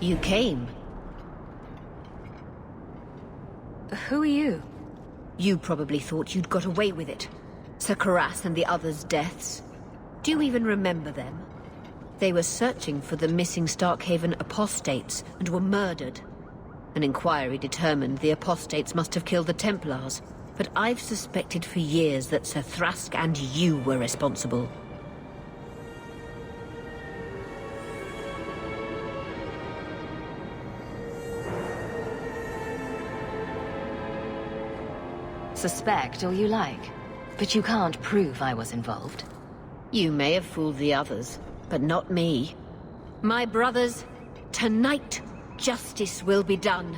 You came. Who are you? You probably thought you'd got away with it. Sir Karas and the others' deaths. Do you even remember them? They were searching for the missing Starkhaven apostates and were murdered. An inquiry determined the apostates must have killed the Templars, but I've suspected for years that Sir Thrask and you were responsible. Suspect all you like, but you can't prove I was involved. You may have fooled the others, but not me. My brothers, tonight, justice will be done.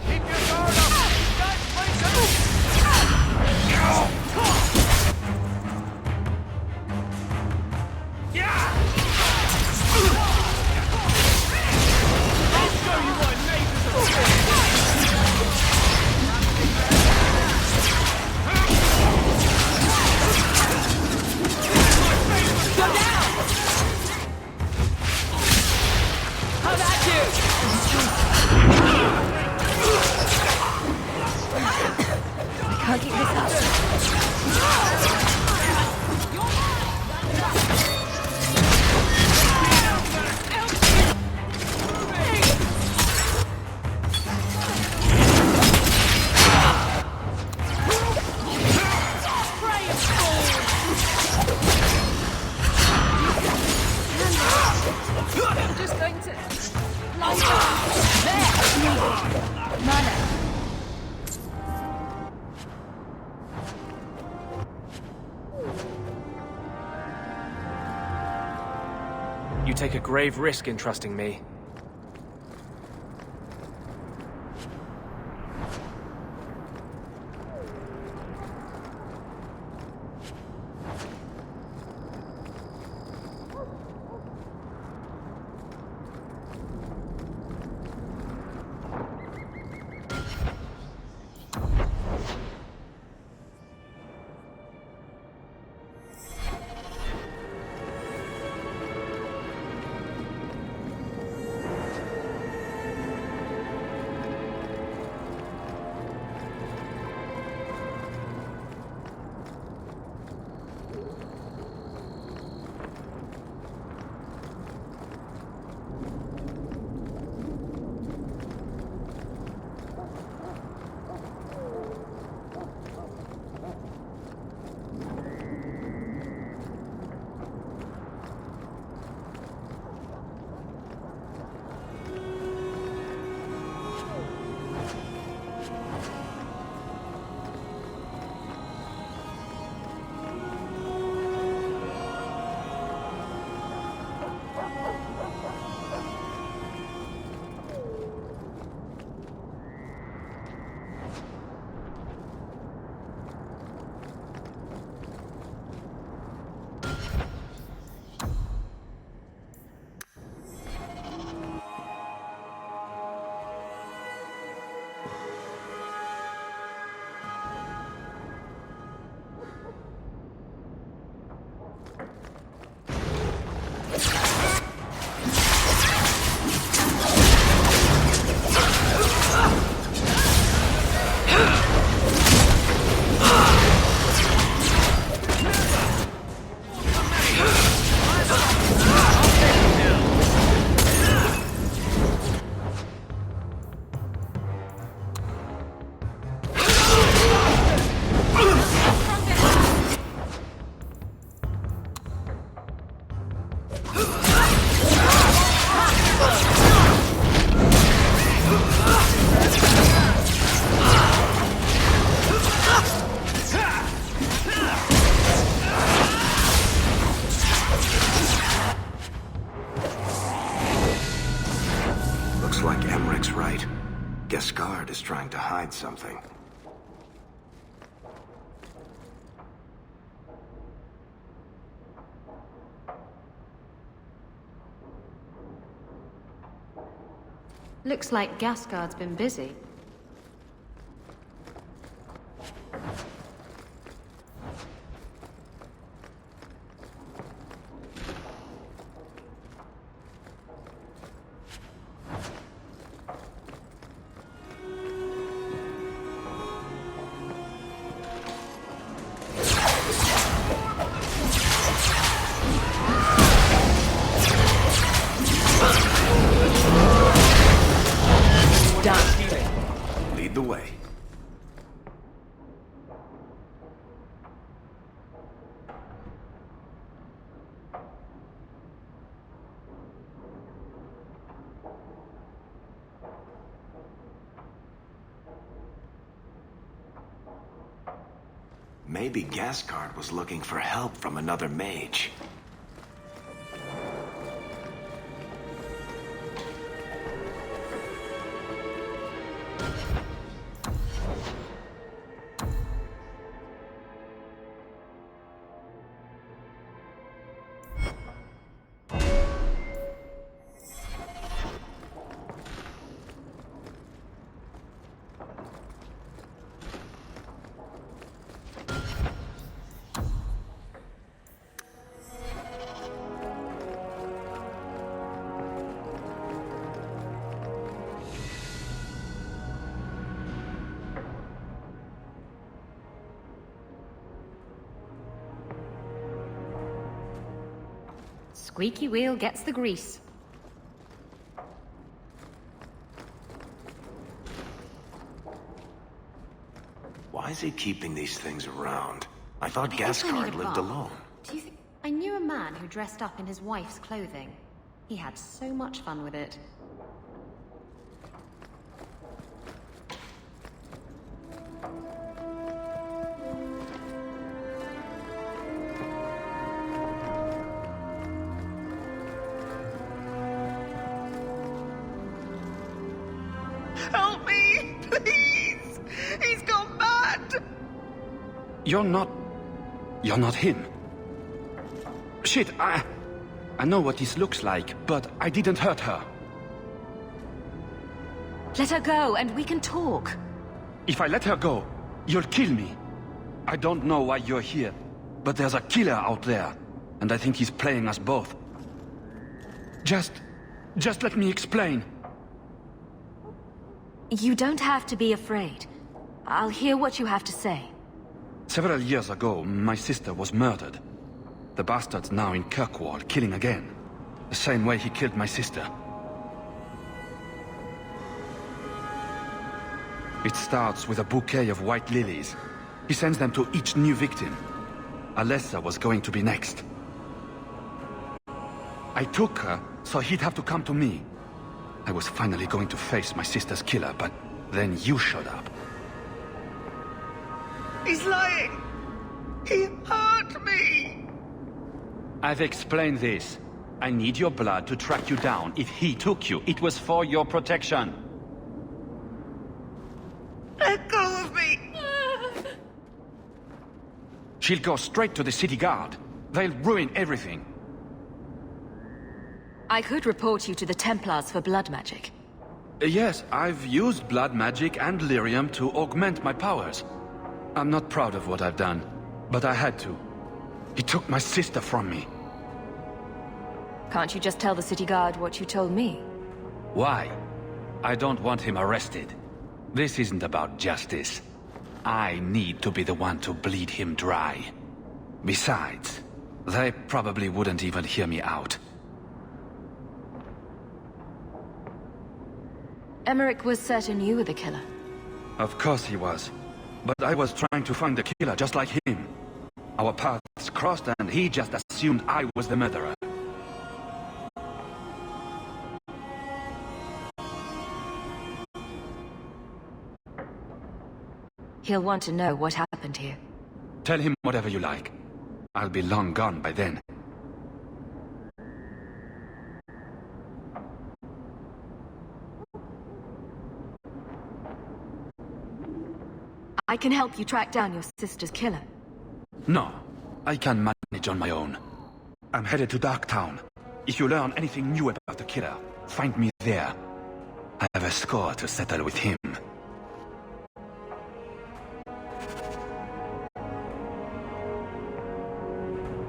Keep your guard up! Guys, please! I'll show you what neighbors are for! Go down! How about you? I can't keep this up. I'm just going to... There! Mana. You take a grave risk in trusting me. Is trying to hide something. Looks like Gasgard's been busy. Maybe Gascard was looking for help from another mage. Squeaky wheel gets the grease. Why is he keeping these things around? I thought I think I need Gascard a lived bath. alone. Do you think... I knew a man who dressed up in his wife's clothing. He had so much fun with it. Help me, please! He's gone mad! You're not him. Shit, I know what this looks like, but I didn't hurt her. Let her go, and we can talk. If I let her go, you'll kill me. I don't know why you're here, but there's a killer out there, and I think he's playing us both. Just let me explain. You don't have to be afraid. I'll hear what you have to say. Several years ago, my sister was murdered. The bastard's now in Kirkwall, killing again. The same way he killed my sister. It starts with a bouquet of white lilies. He sends them to each new victim. Alessa was going to be next. I took her, so he'd have to come to me. I was finally going to face my sister's killer, but then you showed up. He's lying! He hurt me! I've explained this. I need your blood to track you down. If he took you, it was for your protection. Let go of me! She'll go straight to the city guard. They'll ruin everything. I could report you to the Templars for blood magic. Yes, I've used blood magic and lyrium to augment my powers. I'm not proud of what I've done, but I had to. He took my sister from me. Can't you just tell the city guard what you told me? Why? I don't want him arrested. This isn't about justice. I need to be the one to bleed him dry. Besides, they probably wouldn't even hear me out. Emmerich was certain you were the killer. Of course he was. But I was trying to find the killer just like him. Our paths crossed and he just assumed I was the murderer. He'll want to know what happened here. Tell him whatever you like. I'll be long gone by then. I can help you track down your sister's killer. No, I can manage on my own. I'm headed to Darktown. If you learn anything new about the killer, find me there. I have a score to settle with him.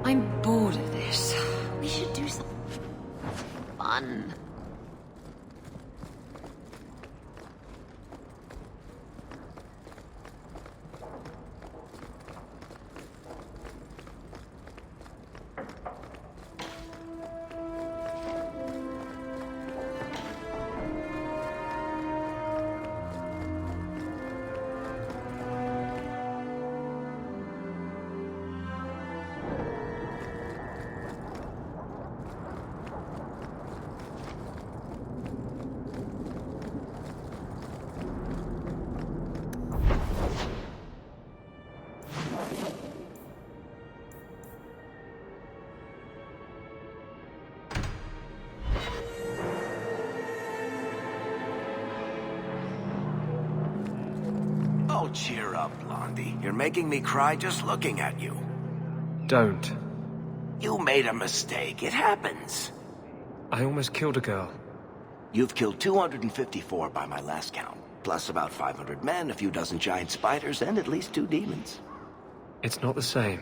I'm bored of this. We should do something fun. cheer up, Blondie. You're making me cry just looking at you. Don't. You made a mistake. It happens. I almost killed a girl. You've killed 254 by my last count, plus about 500 men, a few dozen giant spiders, and at least 2 demons. It's not the same.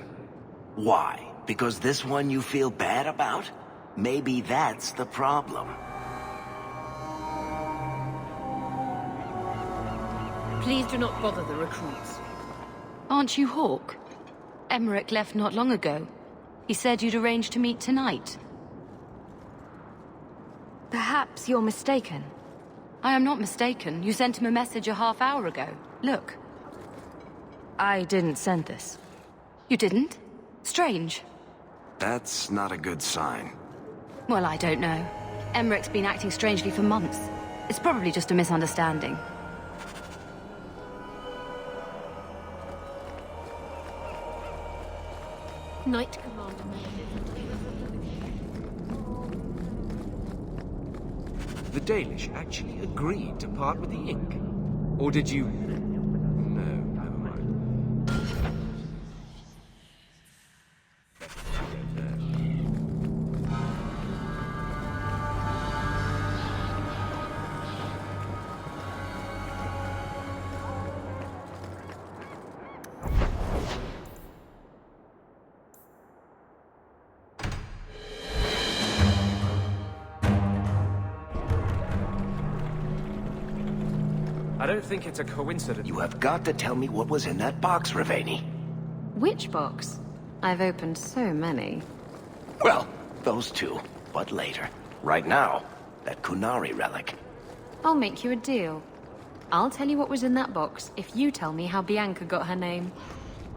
Why? Because this one you feel bad about? Maybe that's the problem. Please do not bother the recruits. Aren't you Hawke? Emmerich left not long ago. He said you'd arranged to meet tonight. Perhaps you're mistaken. I am not mistaken. You sent him a message a half hour ago. Look. I didn't send this. You didn't? Strange. That's not a good sign. Well, I don't know. Emmerich's been acting strangely for months. It's probably just a misunderstanding. Knight Commander. The Danish actually agreed to part with the ink? Or did you... No, never mind. I don't think it's a coincidence. You have got to tell me what was in that box, Raveni. Which box? I've opened so many. Well, those 2, but later. Right now, that Kunari relic. I'll make you a deal. I'll tell you what was in that box if you tell me how Bianca got her name.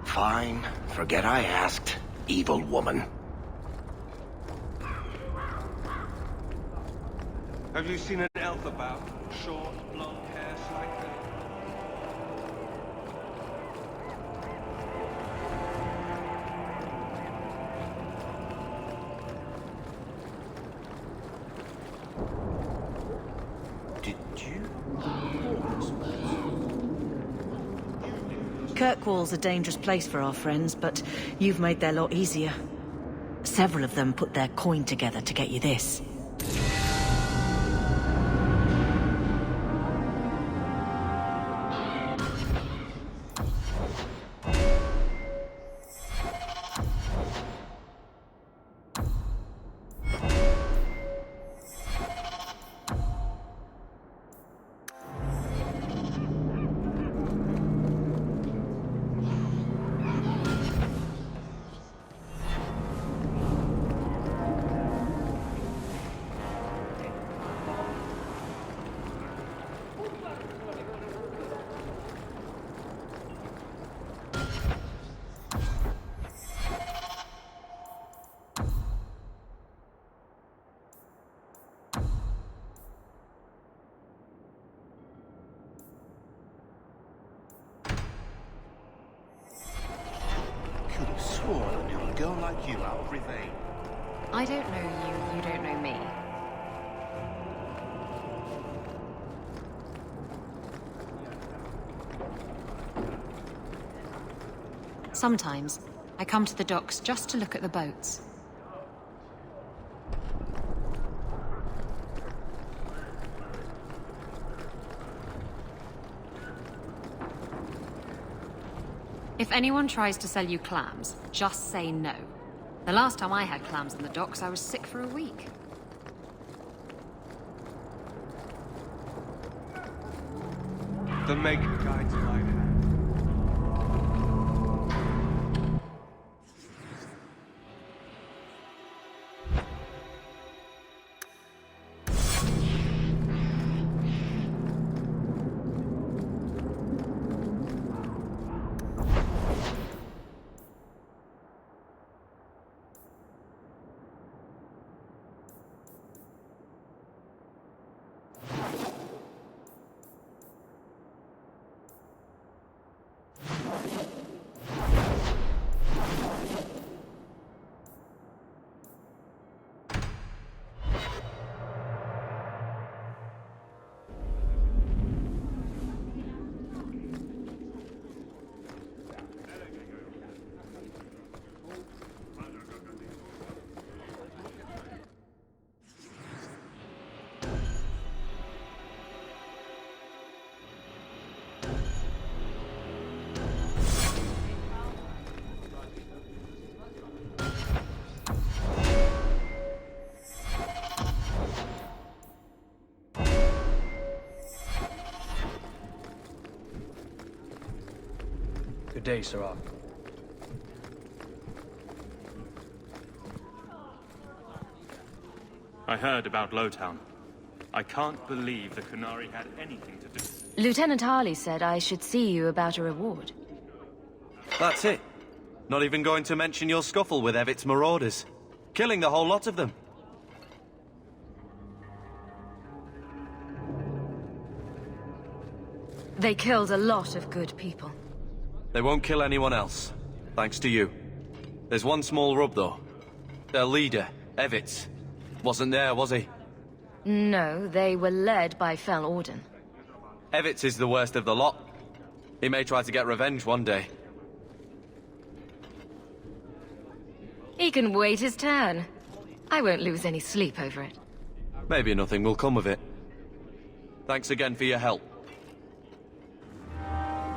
Fine. Forget I asked. Evil woman. Have you seen an elf about? Short, blonde hair, slightly. Did you? Kirkwall's a dangerous place for our friends, but you've made their lot easier. Several of them put their coin together to get you this. Could have sworn I knew a girl like you out of Ravine. I don't know you, you don't know me. Sometimes, I come to the docks just to look at the boats. If anyone tries to sell you clams, just say no. The last time I had clams in the docks, I was sick for a week. The Meg guides life. Good day, Sirrah. I heard about Lowtown. I can't believe the Qunari had anything to do. Lieutenant Harley said I should see you about a reward. That's it. Not even going to mention your scuffle with Evit's marauders. Killing the whole lot of them. They killed a lot of good people. They won't kill anyone else. Thanks to you. There's one small rub, though. Their leader, Evitz, wasn't there, was he? No, they were led by Fel Orden. Evitz is the worst of the lot. He may try to get revenge one day. He can wait his turn. I won't lose any sleep over it. Maybe nothing will come of it. Thanks again for your help.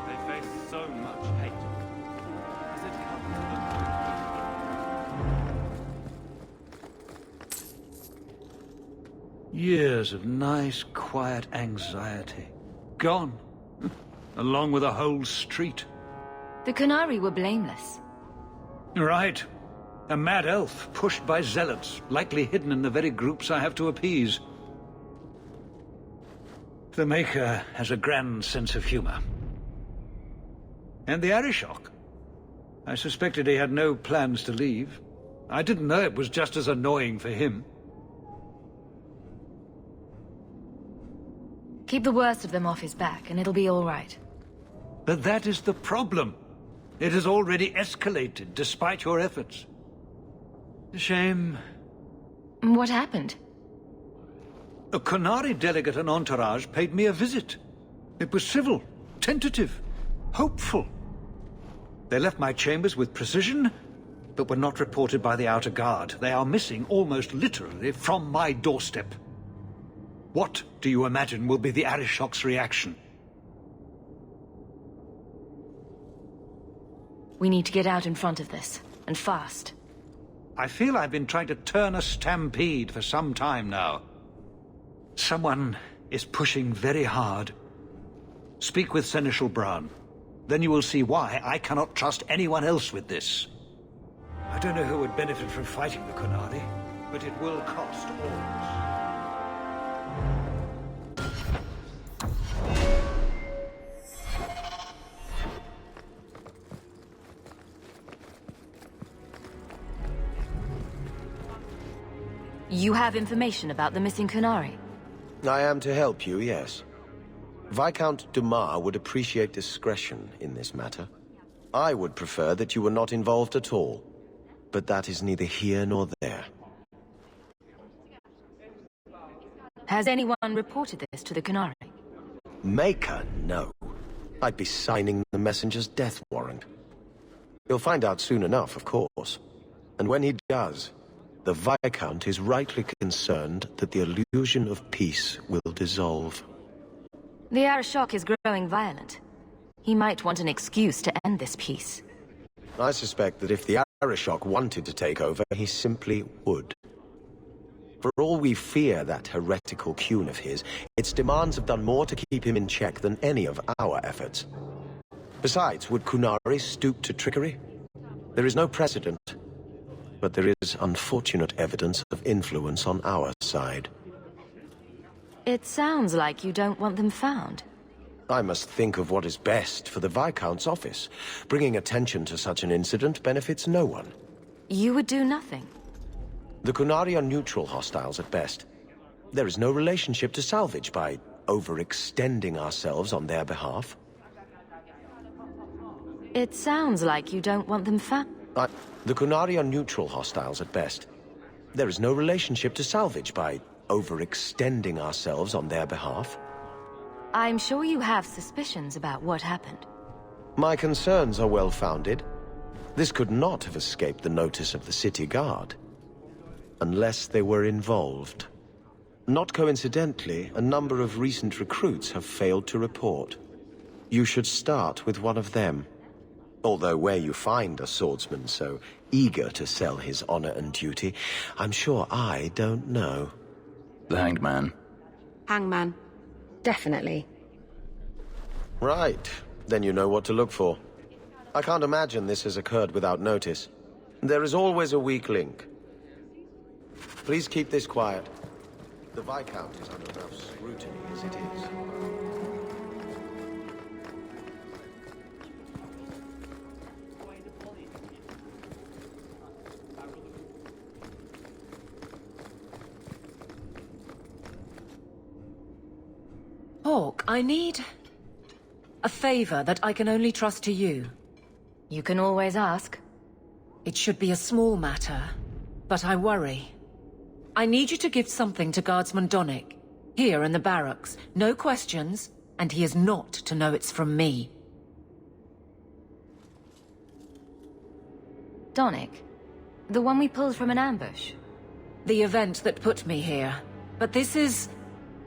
They face so much hate. Has it come to Years of nice, quiet anxiety. Gone. Along with a whole street. The Qunari were blameless. Right. A mad elf, pushed by zealots, likely hidden in the very groups I have to appease. The Maker has a grand sense of humor. And the Arishok. I suspected he had no plans to leave. I didn't know it was just as annoying for him. Keep the worst of them off his back, and it'll be all right. But that is the problem. It has already escalated, despite your efforts. A shame. What happened? A Qunari delegate and entourage paid me a visit. It was civil, tentative, hopeful. They left my chambers with precision, but were not reported by the outer guard. They are missing almost literally from my doorstep. What do you imagine will be the Arishok's reaction? We need to get out in front of this, and fast. I feel I've been trying to turn a stampede for some time now. Someone is pushing very hard. Speak with Seneschal Brown. Then you will see why I cannot trust anyone else with this. I don't know who would benefit from fighting the Qunari, but it will cost all of us. You have information about the missing Qunari? I am to help you, yes. Viscount Dumas would appreciate discretion in this matter. I would prefer that you were not involved at all, but that is neither here nor there. Has anyone reported this to the Qunari? Maker, no. I'd be signing the messenger's death warrant. He'll find out soon enough, of course. And when he does, the Viscount is rightly concerned that the illusion of peace will dissolve. The Arishok is growing violent. He might want an excuse to end this peace. I suspect that if the Arishok wanted to take over, he simply would. For all we fear that heretical Qun of his, its demands have done more to keep him in check than any of our efforts. Besides, would Qunari stoop to trickery? There is no precedent. But there is unfortunate evidence of influence on our side. It sounds like you don't want them found. I must think of what is best for the Viscount's office. Bringing attention to such an incident benefits no one. You would do nothing. The Qunari are neutral hostiles at best. There is no relationship to salvage by overextending ourselves on their behalf. It sounds like you don't want them found. The Qunari are neutral hostiles at best. There is no relationship to salvage by overextending ourselves on their behalf. I'm sure you have suspicions about what happened. My concerns are well-founded. This could not have escaped the notice of the city guard. Unless they were involved. Not coincidentally, a number of recent recruits have failed to report. You should start with one of them. Although where you find a swordsman so eager to sell his honor and duty, I'm sure I don't know. The Hanged Man. Hangman. Definitely. Right. Then you know what to look for. I can't imagine this has occurred without notice. There is always a weak link. Please keep this quiet. The Viscount is under enough scrutiny as it is. Hawke, I need a favor that I can only trust to you. You can always ask. It should be a small matter, but I worry. I need you to give something to Guardsman Donick, here in the barracks. No questions, and he is not to know it's from me. Donick? The one we pulled from an ambush? The event that put me here. But this is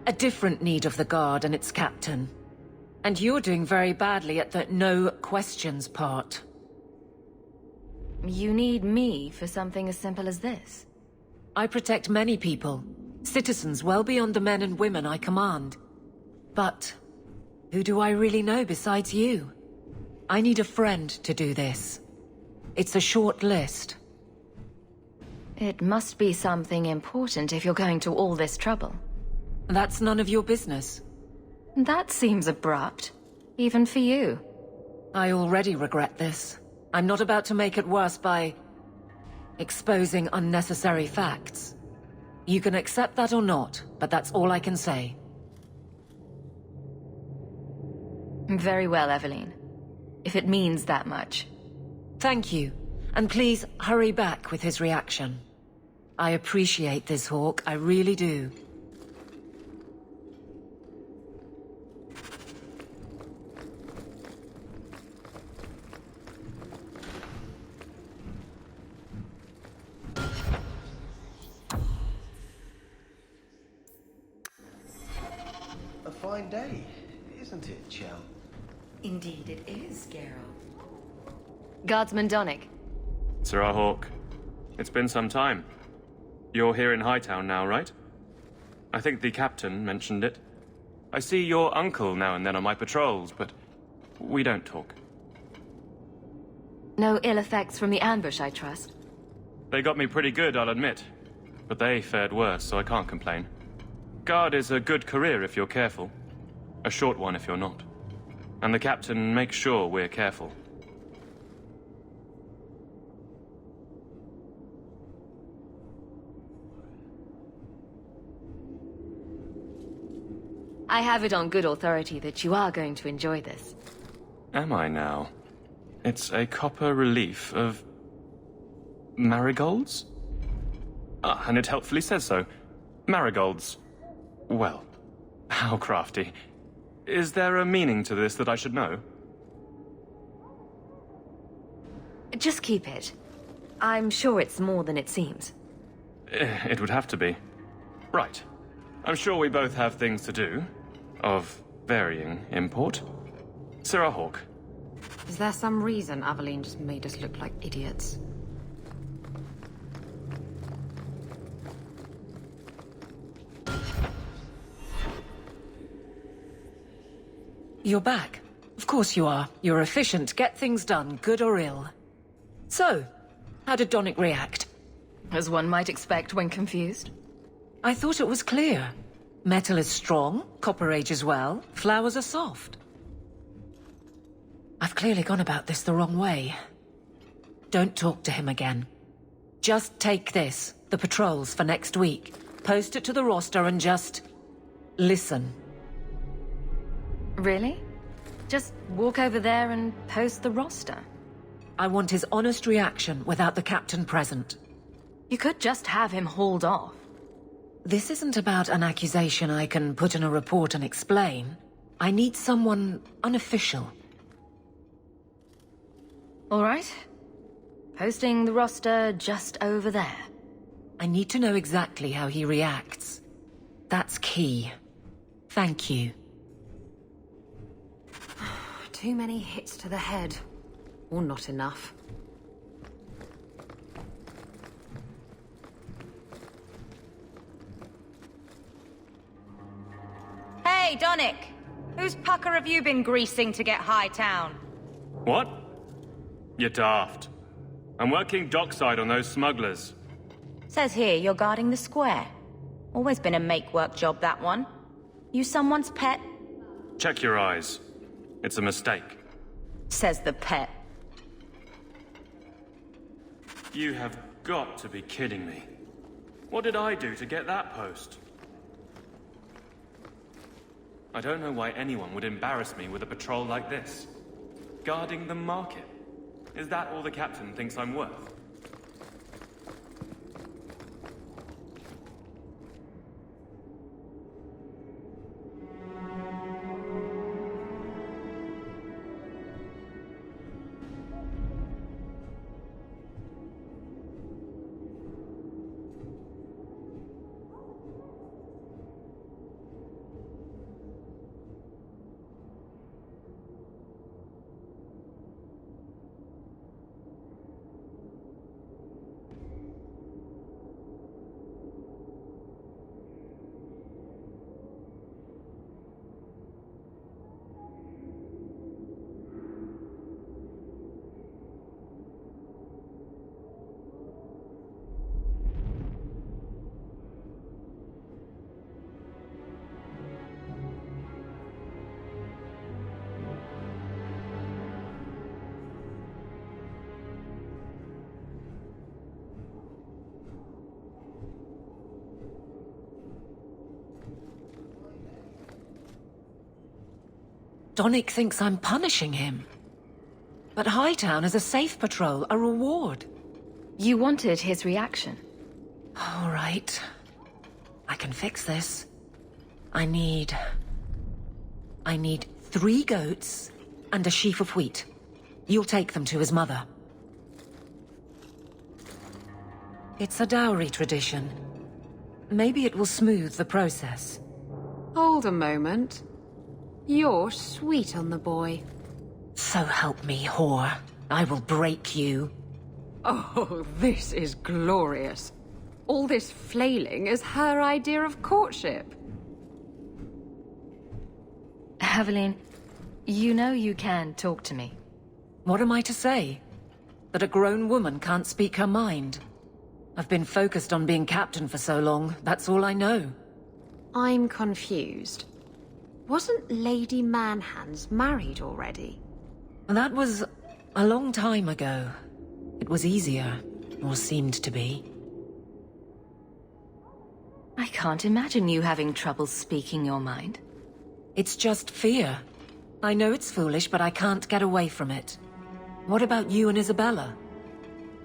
a different need of the Guard and its captain. And you're doing very badly at the no questions part. You need me for something as simple as this? I protect many people, citizens well beyond the men and women I command. But who do I really know besides you? I need a friend to do this. It's a short list. It must be something important if you're going to all this trouble. That's none of your business. That seems abrupt, even for you. I already regret this. I'm not about to make it worse by exposing unnecessary facts. You can accept that or not, but that's all I can say. Very well, Evelyn. If it means that much. Thank you. And please, hurry back with his reaction. I appreciate this, Hawke. I really do. A fine day, isn't it, Chell? Indeed it is, Geralt. Guardsman Donick. Sir Hawke. It's been some time. You're here in Hightown now, right? I think the captain mentioned it. I see your uncle now and then on my patrols, but we don't talk. No ill effects from the ambush, I trust? They got me pretty good, I'll admit. But they fared worse, so I can't complain. Guard is a good career if you're careful. A short one if you're not. And the captain makes sure we're careful. I have it on good authority that you are going to enjoy this. Am I now? It's a copper relief of marigolds? Ah, and it helpfully says so. Marigolds. Well, how crafty. Is there a meaning to this that I should know? Just keep it. I'm sure it's more than it seems. It would have to be. Right. I'm sure we both have things to do. Of varying import. Sir Hawke. Is there some reason Aveline just made us look like idiots? You're back. Of course you are. You're efficient, get things done, good or ill. So, how did Donick react? As one might expect when confused. I thought it was clear. Metal is strong, copper ages well, flowers are soft. I've clearly gone about this the wrong way. Don't talk to him again. Just take this, the patrols for next week. Post it to the roster and just listen. Really? Just walk over there and post the roster? I want his honest reaction without the captain present. You could just have him hauled off. This isn't about an accusation I can put in a report and explain. I need someone unofficial. All right. Posting the roster just over there. I need to know exactly how he reacts. That's key. Thank you. Too many hits to the head. Or not enough. Hey, Donick! Whose pucker have you been greasing to get Hightown? What? You're daft. I'm working dockside on those smugglers. Says here you're guarding the square. Always been a make-work job, that one. You someone's pet? Check your eyes. It's a mistake. Says the pet. You have got to be kidding me. What did I do to get that post? I don't know why anyone would embarrass me with a patrol like this. Guarding the market. Is that all the captain thinks I'm worth? Donnic thinks I'm punishing him. But Hightown is a safe patrol, a reward. You wanted his reaction. All right. I can fix this. I need 3 goats and a sheaf of wheat. You'll take them to his mother. It's a dowry tradition. Maybe it will smooth the process. Hold a moment. You're sweet on the boy. So help me, whore. I will break you. Oh, this is glorious. All this flailing is her idea of courtship. Aveline, you know you can talk to me. What am I to say? That a grown woman can't speak her mind? I've been focused on being captain for so long, that's all I know. I'm confused. Wasn't Lady Manhands married already? That was a long time ago. It was easier, or seemed to be. I can't imagine you having trouble speaking your mind. It's just fear. I know it's foolish, but I can't get away from it. What about you and Isabella?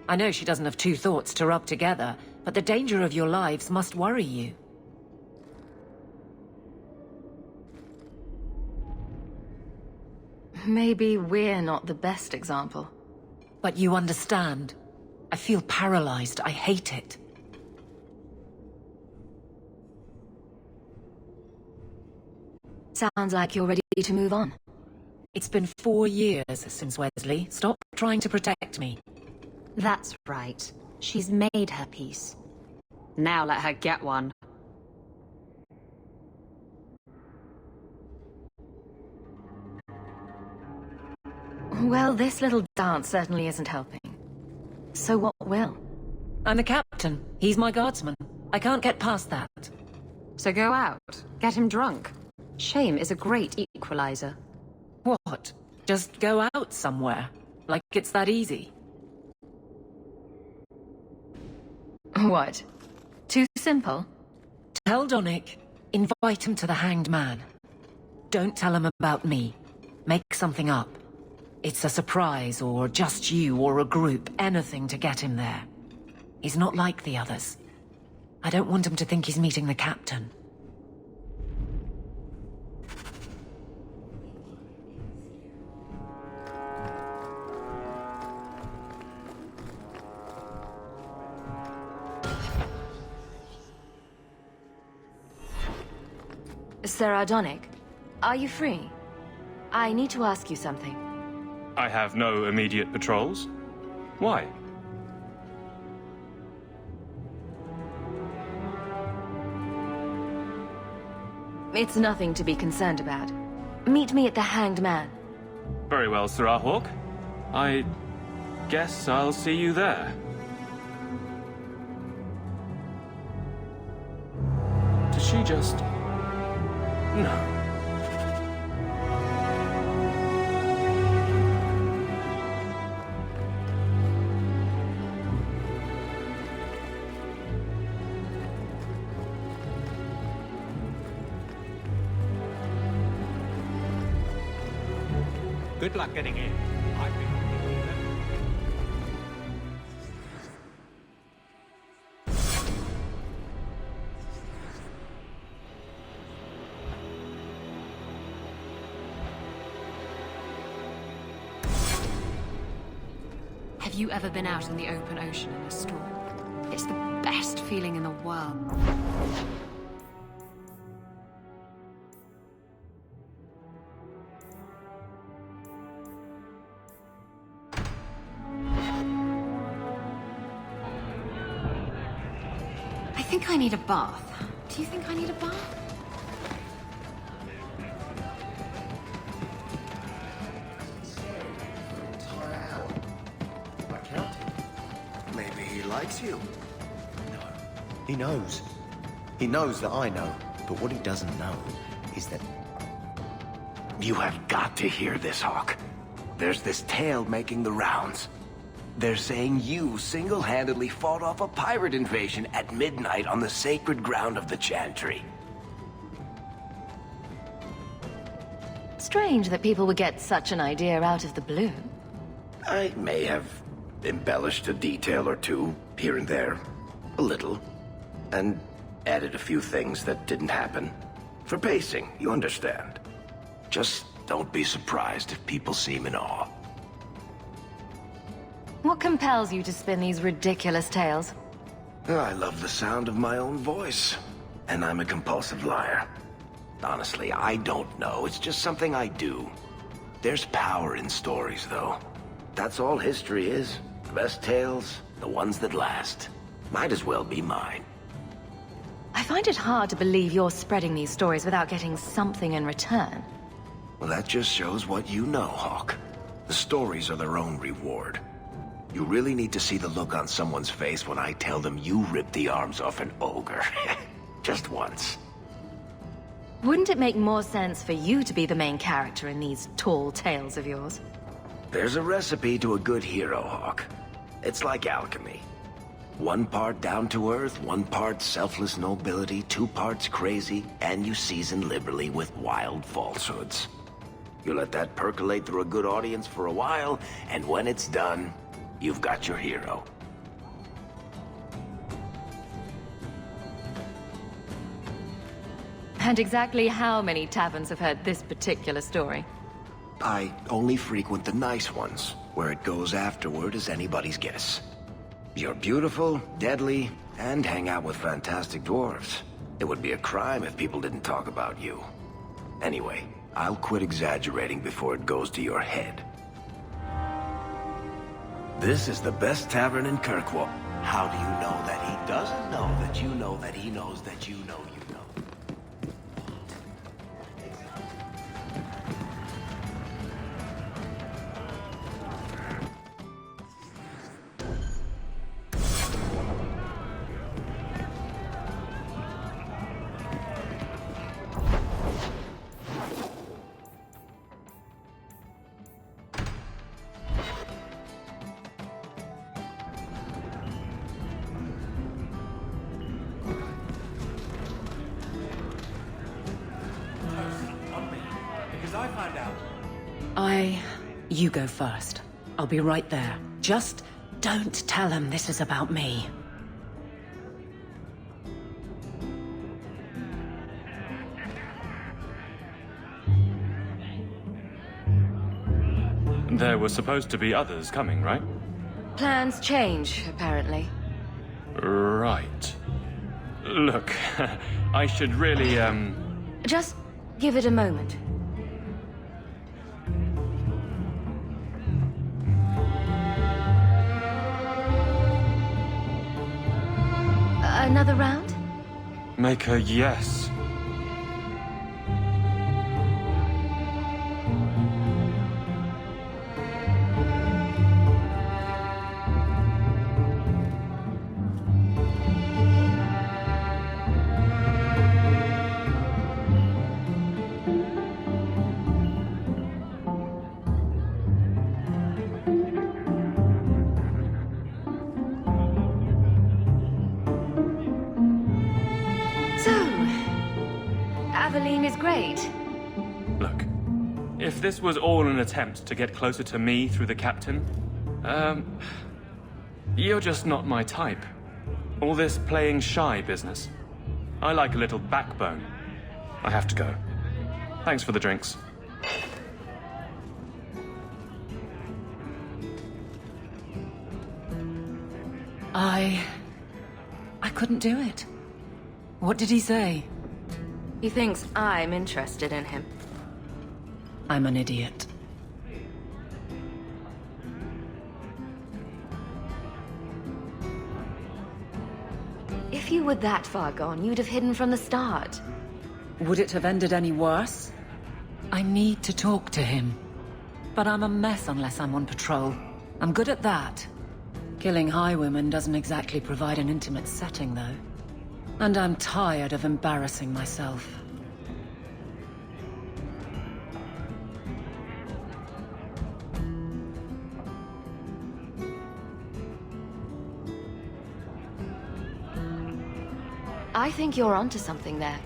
I know she doesn't have 2 thoughts to rub together, but the danger of your lives must worry you. Maybe we're not the best example. But you understand. I feel paralyzed. I hate it. Sounds like you're ready to move on. It's been 4 years since Wesley. Stop trying to protect me. That's right. She's made her peace. Now let her get one. Well, this little dance certainly isn't helping. So what will? I'm the captain. He's my guardsman. I can't get past that. So go out. Get him drunk. Shame is a great equalizer. What? Just go out somewhere? Like it's that easy? What? Too simple? Tell Donnic. Invite him to the Hanged Man. Don't tell him about me. Make something up. It's a surprise, or just you, or a group, anything to get him there. He's not like the others. I don't want him to think he's meeting the captain. Sarah Donnic, are you free? I need to ask you something. I have no immediate patrols. Why? It's nothing to be concerned about. Meet me at the Hanged Man. Very well, Sir Hawke. I Guess I'll see you there. Did she just... No. Good luck getting in. I've been... Have you ever been out in the open ocean in a storm? It's the best feeling in the world. I think I need a bath. Do you think I need a bath? Maybe he likes you. No. He knows. He knows that I know. But what he doesn't know is that... You have got to hear this, Hawke. There's this tale making the rounds. They're saying you single-handedly fought off a pirate invasion at midnight on the sacred ground of the Chantry. Strange that people would get such an idea out of the blue. I may have embellished a detail or two, here and there. A little. And added a few things that didn't happen. For pacing, you understand. Just don't be surprised if people seem in awe. What compels you to spin these ridiculous tales? I love the sound of my own voice. And I'm a compulsive liar. Honestly, I don't know. It's just something I do. There's power in stories, though. That's all history is. The best tales, the ones that last. Might as well be mine. I find it hard to believe you're spreading these stories without getting something in return. Well, that just shows what you know, Hawke. The stories are their own reward. You really need to see the look on someone's face when I tell them you ripped the arms off an ogre. Just once. Wouldn't it make more sense for you to be the main character in these tall tales of yours? There's a recipe to a good hero, Hawke. It's like alchemy. 1 part down to earth, 1 part selfless nobility, 2 parts crazy, and you season liberally with wild falsehoods. You let that percolate through a good audience for a while, and when it's done, you've got your hero. And exactly how many taverns have heard this particular story? I only frequent the nice ones. Where it goes afterward is anybody's guess. You're beautiful, deadly, and hang out with fantastic dwarves. It would be a crime if people didn't talk about you. Anyway, I'll quit exaggerating before it goes to your head. This is the best tavern in Kirkwall. How do you know that he doesn't know that you know that he knows that you know you know? You go first. I'll be right there. Just don't tell him this is about me. There were supposed to be others coming, right? Plans change, apparently. Right. Look, I should really, Just give it a moment. Another round? Make a yes. afraid. Look, if this was all an attempt to get closer to me through the captain, you're just not my type. All this playing shy business. I like a little backbone. I have to go. Thanks for the drinks. I couldn't do it. What did he say? He thinks I'm interested in him. I'm an idiot. If you were that far gone, you'd have hidden from the start. Would it have ended any worse? I need to talk to him. But I'm a mess unless I'm on patrol. I'm good at that. Killing highwaymen doesn't exactly provide an intimate setting, though. And I'm tired of embarrassing myself. I think you're onto something there.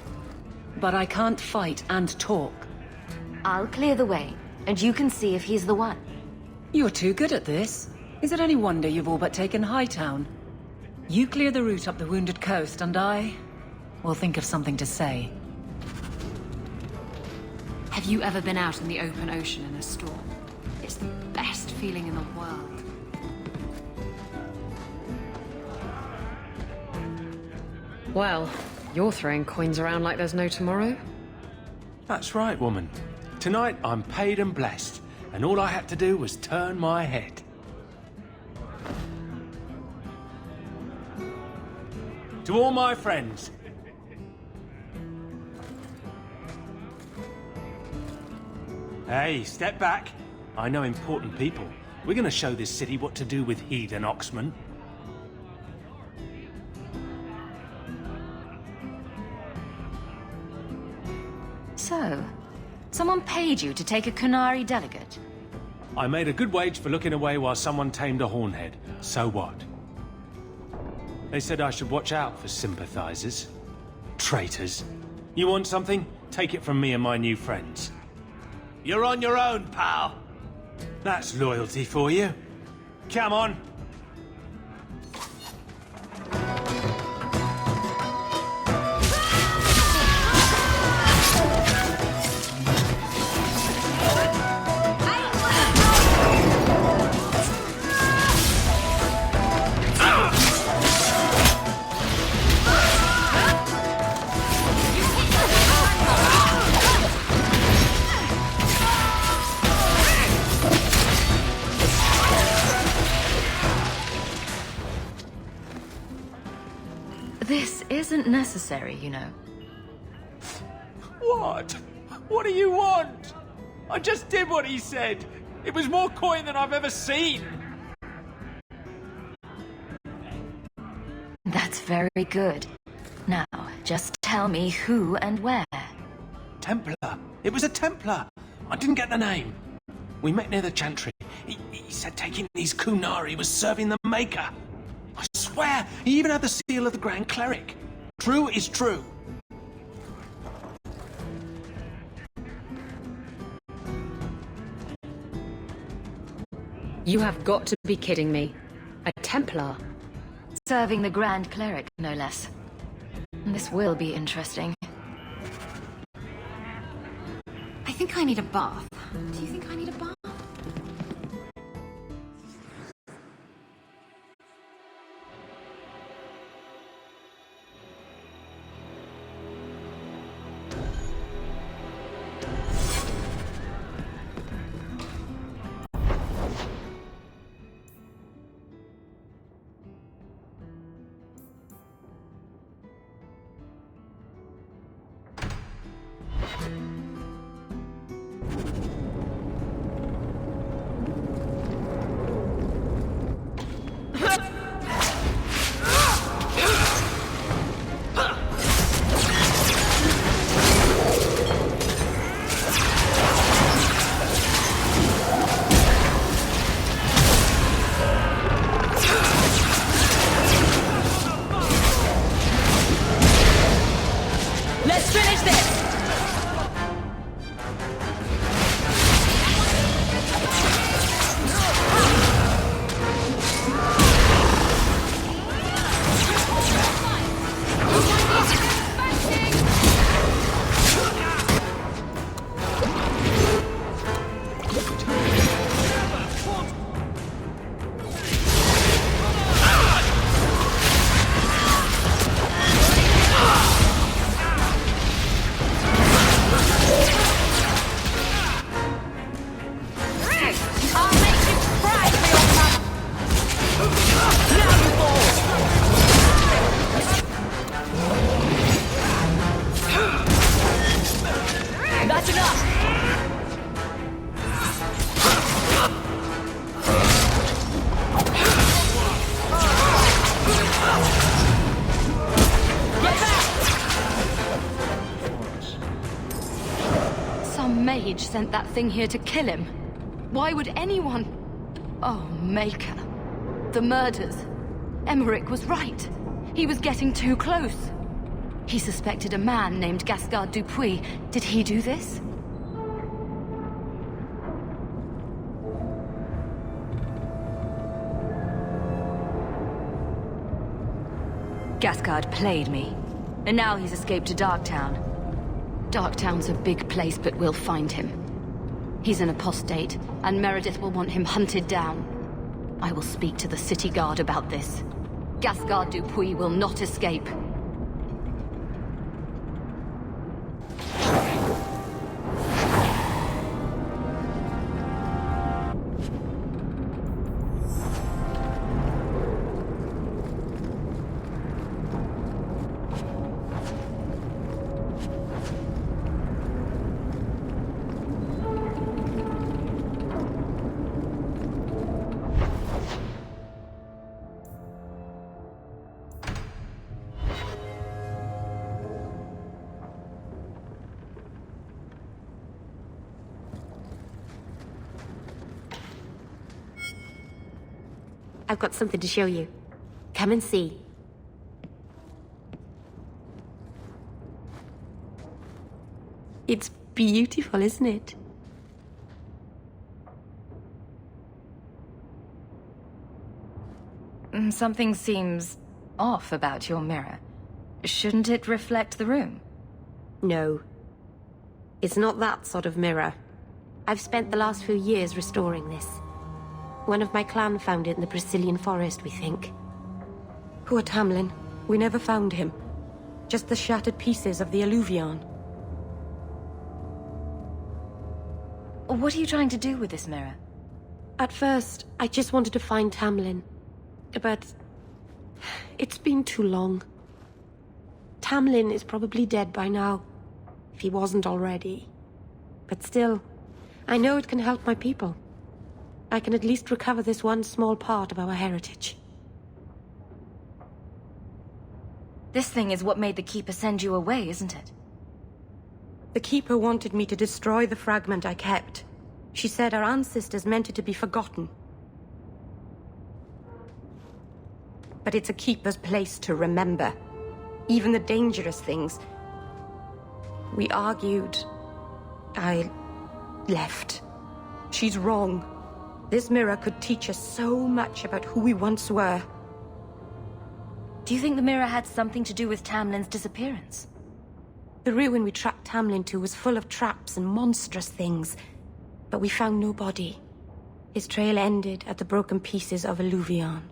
But I can't fight and talk. I'll clear the way, and you can see if he's the one. You're too good at this. Is it any wonder you've all but taken Hightown? You clear the route up the Wounded Coast, and I will think of something to say. Have you ever been out in the open ocean in a storm? It's the best feeling in the world. Well, you're throwing coins around like there's no tomorrow. That's right, woman. Tonight I'm paid and blessed, and all I had to do was turn my head. To all my friends. Hey, step back. I know important people. We're gonna show this city what to do with heathen oxmen. So, someone paid you to take a Qunari delegate? I made a good wage for looking away while someone tamed a hornhead. So what? They said I should watch out for sympathizers. Traitors. You want something? Take it from me and my new friends. You're on your own, pal. That's loyalty for you. Come on. This isn't necessary, you know. What? What do you want? I just did what he said. It was more coin than I've ever seen. That's very good. Now, just tell me who and where. Templar. It was a Templar. I didn't get the name. We met near the Chantry. He said taking these Qunari was serving the Maker. I swear, he even had the seal of the Grand Cleric. True is true. You have got to be kidding me. A Templar? Serving the Grand Cleric, no less. This will be interesting. I think I need a bath. Do you think I need a bath? sent that thing here to kill him. Why would anyone... Oh, Maker. The murders. Emmerich was right. He was getting too close. He suspected a man named Gascard Dupuis. Did he do this? Gascard played me. And now he's escaped to Darktown. Darktown's a big place, but we'll find him. He's an apostate, and Meredith will want him hunted down. I will speak to the city guard about this. Gascard Dupuis will not escape. I've got something to show you. Come and see. It's beautiful, isn't it? Something seems off about your mirror. Shouldn't it reflect the room? No. It's not that sort of mirror. I've spent the last few years restoring this. One of my clan found it in the Brazilian forest, we think. Poor Tamlin. We never found him. Just the shattered pieces of the alluvion. What are you trying to do with this mirror? At first, I just wanted to find Tamlin. But... it's been too long. Tamlin is probably dead by now. If he wasn't already. But still, I know it can help my people. I can at least recover this one small part of our heritage. This thing is what made the Keeper send you away, isn't it? The Keeper wanted me to destroy the fragment I kept. She said our ancestors meant it to be forgotten. But it's a Keeper's place to remember. Even the dangerous things. We argued. I left. She's wrong. This mirror could teach us so much about who we once were. Do you think the mirror had something to do with Tamlin's disappearance? The ruin we tracked Tamlin to was full of traps and monstrous things. But we found no body. His trail ended at the broken pieces of alluvion.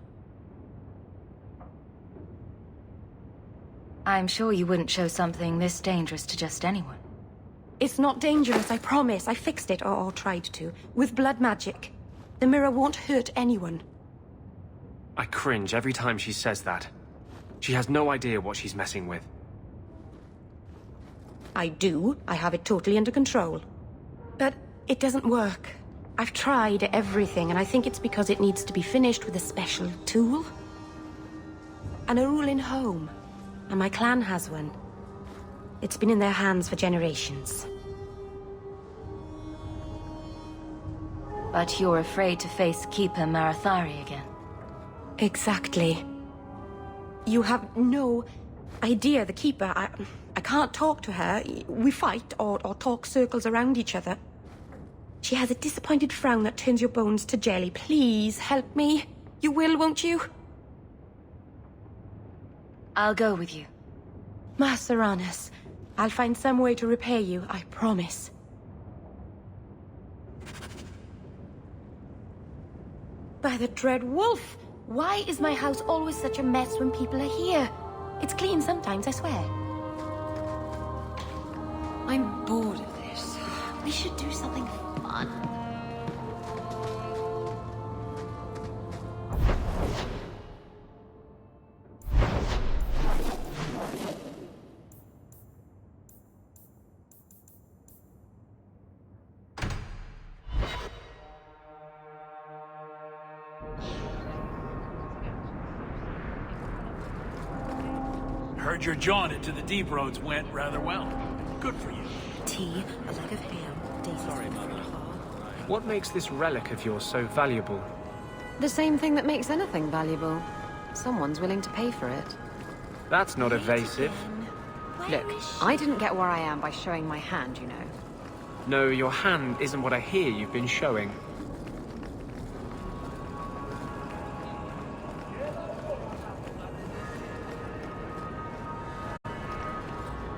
I'm sure you wouldn't show something this dangerous to just anyone. It's not dangerous, I promise. I fixed it, or tried to, with blood magic. The mirror won't hurt anyone. I cringe every time she says that. She has no idea what she's messing with. I do. I have it totally under control. But it doesn't work. I've tried everything, and I think it's because it needs to be finished with a special tool. And a rule in home. And my clan has one. It's been in their hands for generations. But you're afraid to face Keeper Marathari again. Exactly. You have no idea, the Keeper. I can't talk to her. We fight or talk circles around each other. She has a disappointed frown that turns your bones to jelly. Please, help me. You will, won't you? I'll go with you. Master Arnus, I'll find some way to repay you, I promise. By the dread wolf! Why is my house always such a mess when people are here? It's clean sometimes, I swear. I'm bored of this. We should do something fun. Heard your jaunt into the deep roads went rather well. Good for you. Tea, a leg of ham, Sorry, Mother. What makes this relic of yours so valuable? The same thing that makes anything valuable. Someone's willing to pay for it. That's not evasive. Look, I didn't get where I am by showing my hand, you know. No, your hand isn't what I hear you've been showing.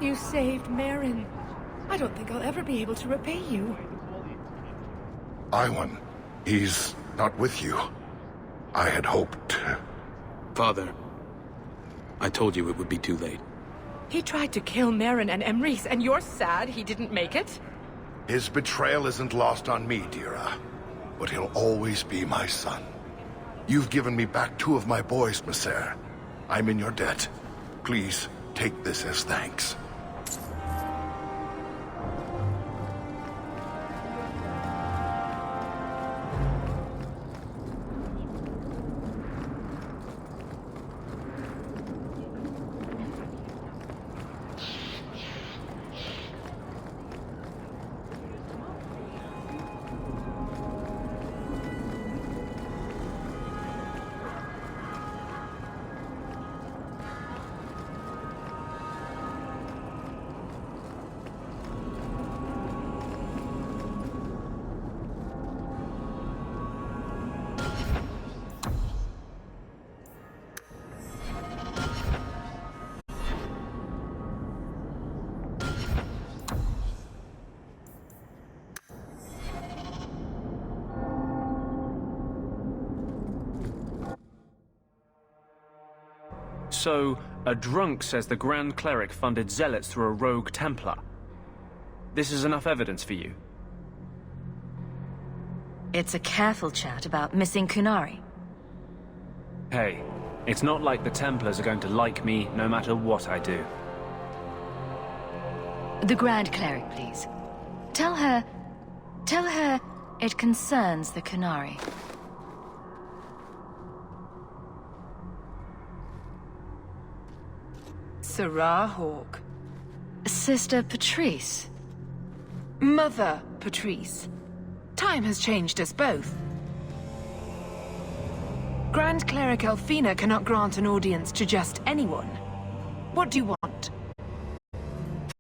You saved Merrin. I don't think I'll ever be able to repay you. Iwan, he's not with you. I had hoped... Father, I told you it would be too late. He tried to kill Merrin and Emrys, and you're sad he didn't make it? His betrayal isn't lost on me, Dira. But he'll always be my son. You've given me back 2 of my boys, Messer. I'm in your debt. Please, take this as thanks. So, a drunk says the Grand Cleric funded zealots through a rogue Templar. This is enough evidence for you? It's a careful chat about missing Kunari. Hey, it's not like the Templars are going to like me no matter what I do. The Grand Cleric, please. Tell her it concerns the Kunari. Sarah Hawke. Sister Patrice. Mother Patrice. Time has changed us both. Grand Cleric Elfina cannot grant an audience to just anyone. What do you want?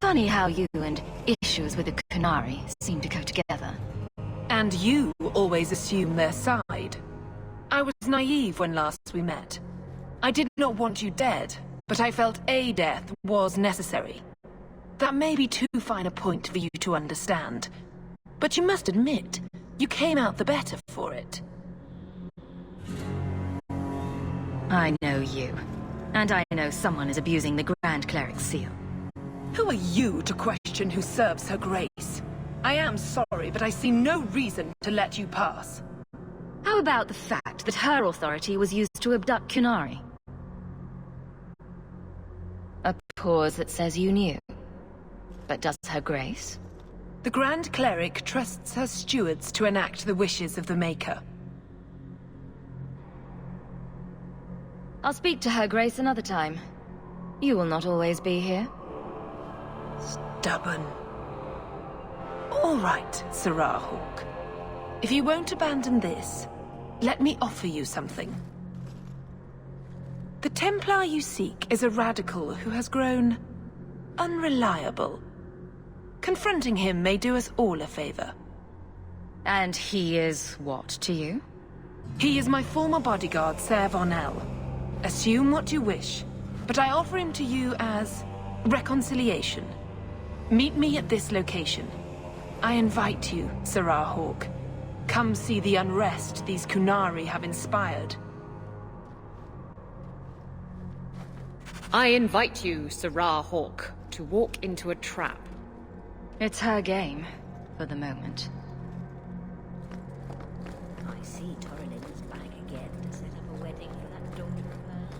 Funny how you and issues with the Kunari seem to go together. And you always assume their side. I was naive when last we met. I did not want you dead, but I felt a death was necessary. That may be too fine a point for you to understand. But you must admit, you came out the better for it. I know you. And I know someone is abusing the Grand Cleric's seal. Who are you to question who serves her grace? I am sorry, but I see no reason to let you pass. How about the fact that her authority was used to abduct Kunari? A pause that says you knew. But does her grace? The Grand Cleric trusts her stewards to enact the wishes of the Maker. I'll speak to her grace another time. You will not always be here. Stubborn. All right, Sarah Hawke. If you won't abandon this, let me offer you something. The Templar you seek is a radical who has grown unreliable. Confronting him may do us all a favor. And he is what to you? He is my former bodyguard, Ser Vonel. Assume what you wish, but I offer him to you as reconciliation. Meet me at this location. I invite you, Sarah Hawke. Come see the unrest these Kunari have inspired. I invite you, Sarah Hawke, to walk into a trap. It's her game, for the moment. I see Torlin is back again to set up a wedding for that daughter of hers.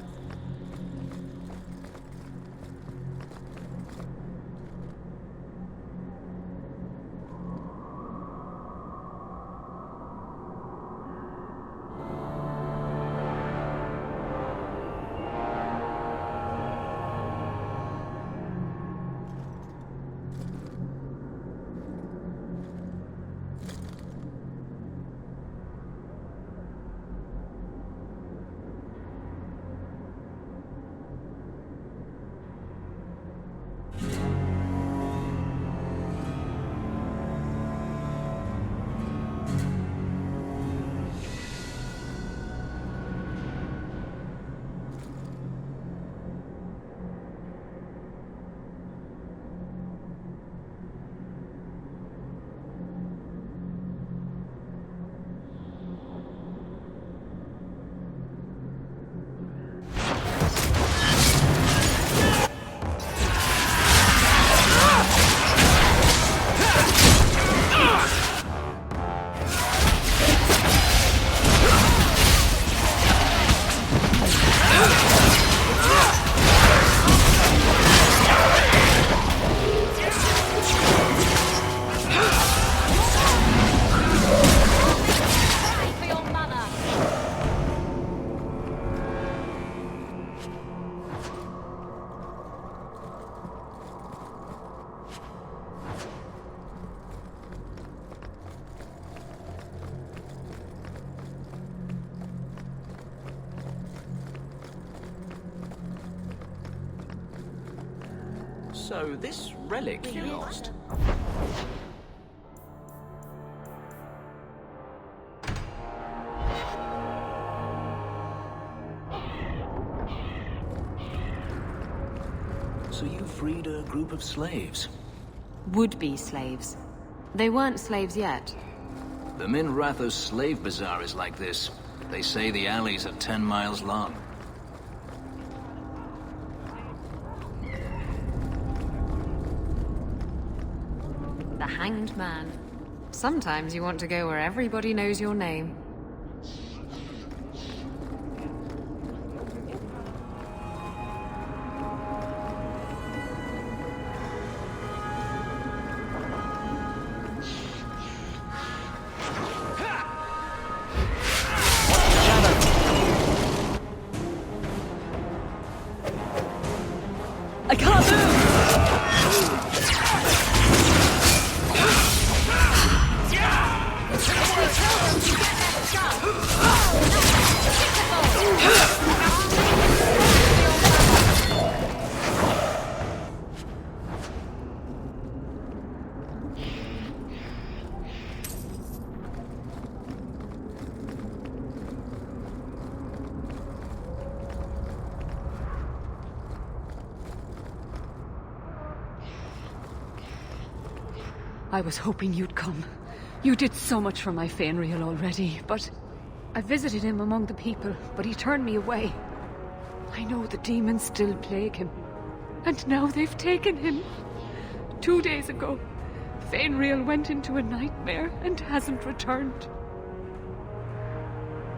So, this relic you lost. So you freed a group of slaves? Would-be slaves. They weren't slaves yet. The Min Ratha's slave bazaar is like this. They say the alleys are 10 miles long. The Hanged Man. Sometimes you want to go where everybody knows your name. I can't move! I was hoping you'd come. You did so much for my Fainreal already, but... I visited him among the people, but he turned me away. I know the demons still plague him. And now they've taken him. 2 days ago, Fainreal went into a nightmare and hasn't returned.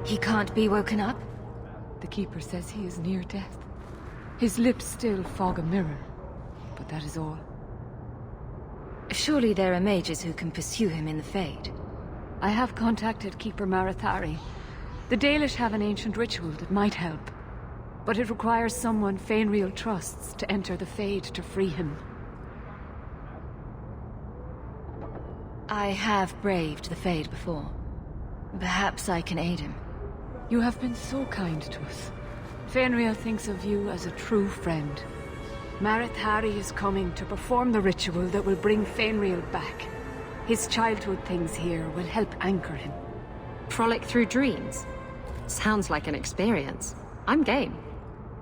He can't be woken up? The Keeper says he is near death. His lips still fog a mirror, but that is all. Surely there are mages who can pursue him in the Fade. I have contacted Keeper Marathari. The Dalish have an ancient ritual that might help, but it requires someone Fainreal trusts to enter the Fade to free him. I have braved the Fade before. Perhaps I can aid him. You have been so kind to us. Fainreal thinks of you as a true friend. Marathari is coming to perform the ritual that will bring Fainreal back. His childhood things here will help anchor him. Frolic through dreams? Sounds like an experience. I'm game.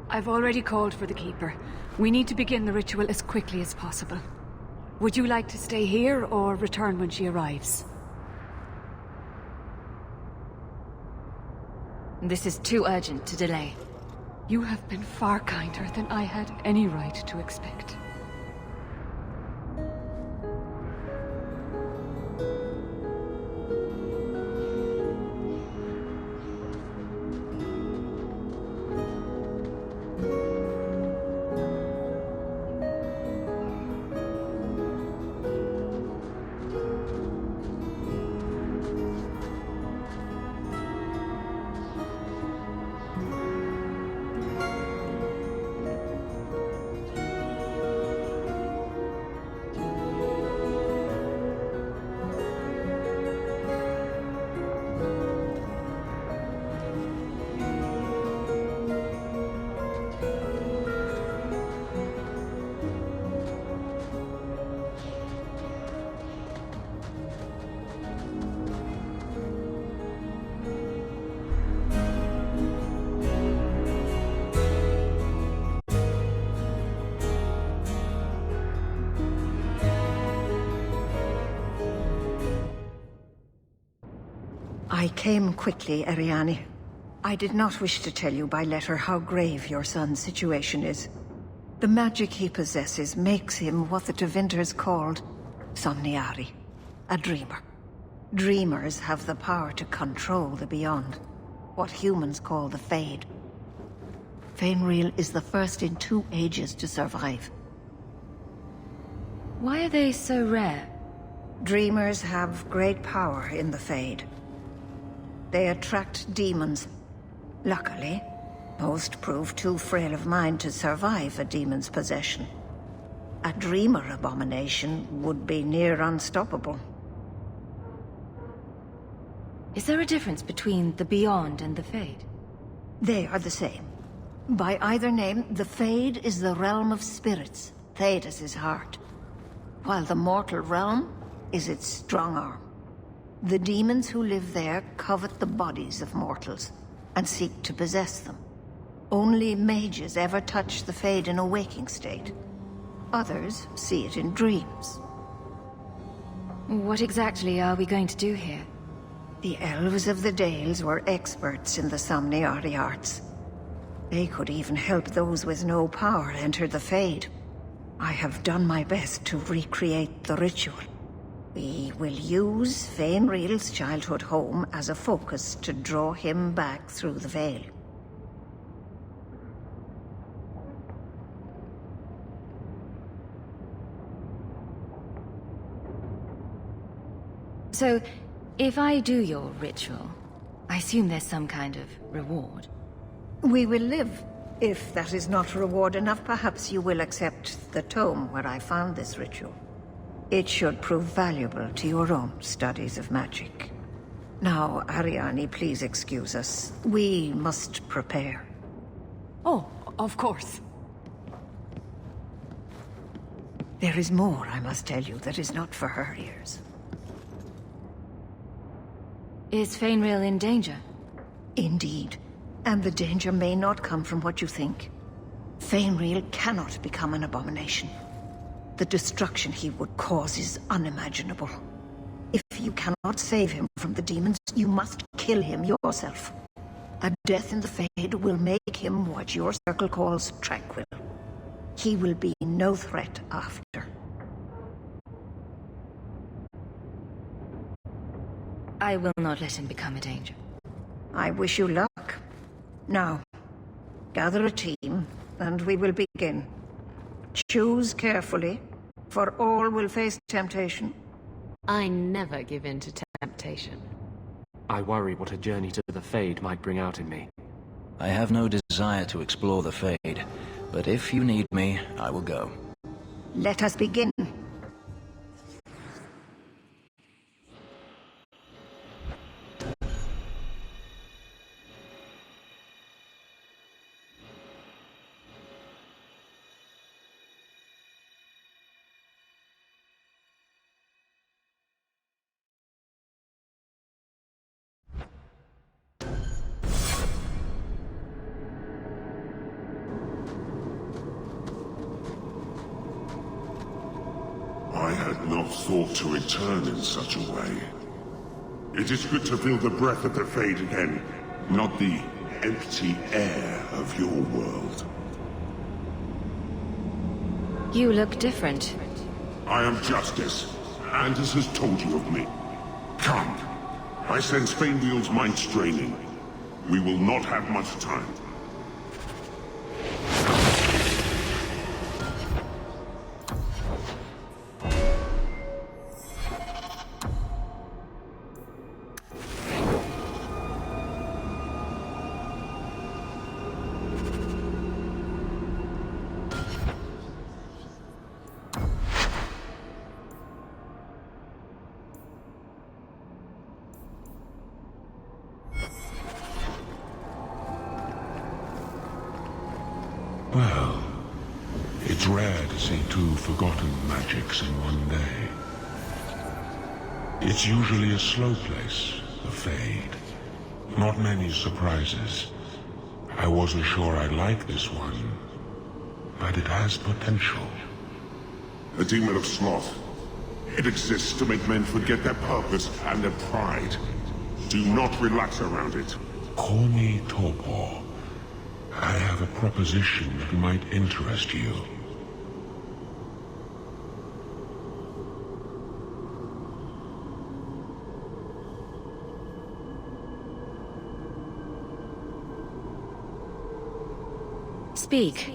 I've already called for the Keeper. We need to begin the ritual as quickly as possible. Would you like to stay here or return when she arrives? This is too urgent to delay. You have been far kinder than I had any right to expect. I came quickly, Ariane. I did not wish to tell you by letter how grave your son's situation is. The magic he possesses makes him what the Tevinters called Somniari, a dreamer. Dreamers have the power to control the beyond, what humans call the Fade. Fainreal is the first in 2 ages to survive. Why are they so rare? Dreamers have great power in the Fade. They attract demons. Luckily, most prove too frail of mind to survive a demon's possession. A dreamer abomination would be near unstoppable. Is there a difference between the Beyond and the Fade? They are the same. By either name, the Fade is the realm of spirits, Thedas' heart, while the mortal realm is its strong arm. The demons who live there covet the bodies of mortals and seek to possess them. Only mages ever touch the Fade in a waking state. Others see it in dreams. What exactly are we going to do here? The elves of the Dales were experts in the Somniari arts. They could even help those with no power enter the Fade. I have done my best to recreate the ritual. We will use Fainriel's childhood home as a focus to draw him back through the veil. So, if I do your ritual, I assume there's some kind of reward. We will live. If that is not reward enough, perhaps you will accept the tome where I found this ritual. It should prove valuable to your own studies of magic. Now, Ariane, please excuse us. We must prepare. Oh, of course. There is more I must tell you that is not for her ears. Is Fainriel in danger? Indeed. And the danger may not come from what you think. Fainriel cannot become an abomination. The destruction he would cause is unimaginable. If you cannot save him from the demons, you must kill him yourself. A death in the Fade will make him what your circle calls tranquil. He will be no threat after. I will not let him become a danger. I wish you luck. Now, gather a team, and we will begin. Choose carefully, for all will face temptation. I never give in to temptation. I worry what a journey to the Fade might bring out in me. I have no desire to explore the Fade, but if you need me, I will go. Let us begin. I had not thought to return in such a way. It is good to feel the breath of the Fade again, not the empty air of your world. You look different. I am Justice. Anders has told you of me. Come. I sense Fainriel's mind straining. We will not have much time. Well, it's rare to see two forgotten magics in one day. It's usually a slow place, the Fade. Not many surprises. I wasn't sure I'd like this one, but it has potential. A demon of sloth. It exists to make men forget their purpose and their pride. Do not relax around it. Call me Torpor. I have a proposition that might interest you. Speak,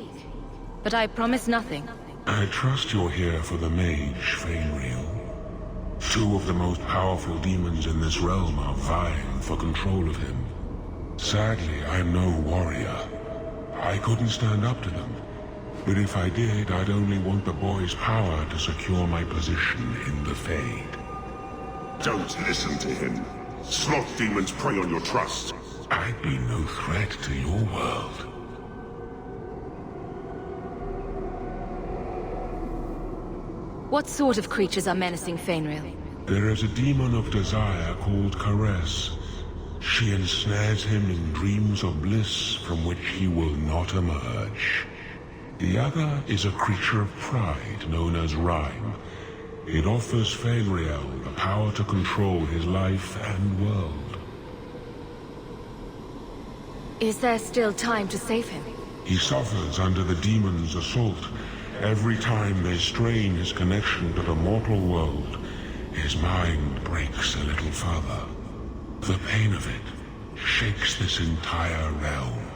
but I promise nothing. I trust you're here for the mage, Fainriel. Two of the most powerful demons in this realm are vying for control of him. Sadly, I'm no warrior. I couldn't stand up to them. But if I did, I'd only want the boy's power to secure my position in the Fade. Don't listen to him. Sloth demons prey on your trust. I'd be no threat to your world. What sort of creatures are menacing Fainriel? There is a demon of desire called Caress. She ensnares him in dreams of bliss from which he will not emerge. The other is a creature of pride known as Rhyme. It offers Fainriel the power to control his life and world. Is there still time to save him? He suffers under the demon's assault. Every time they strain his connection to the mortal world, his mind breaks a little further. The pain of it shakes this entire realm.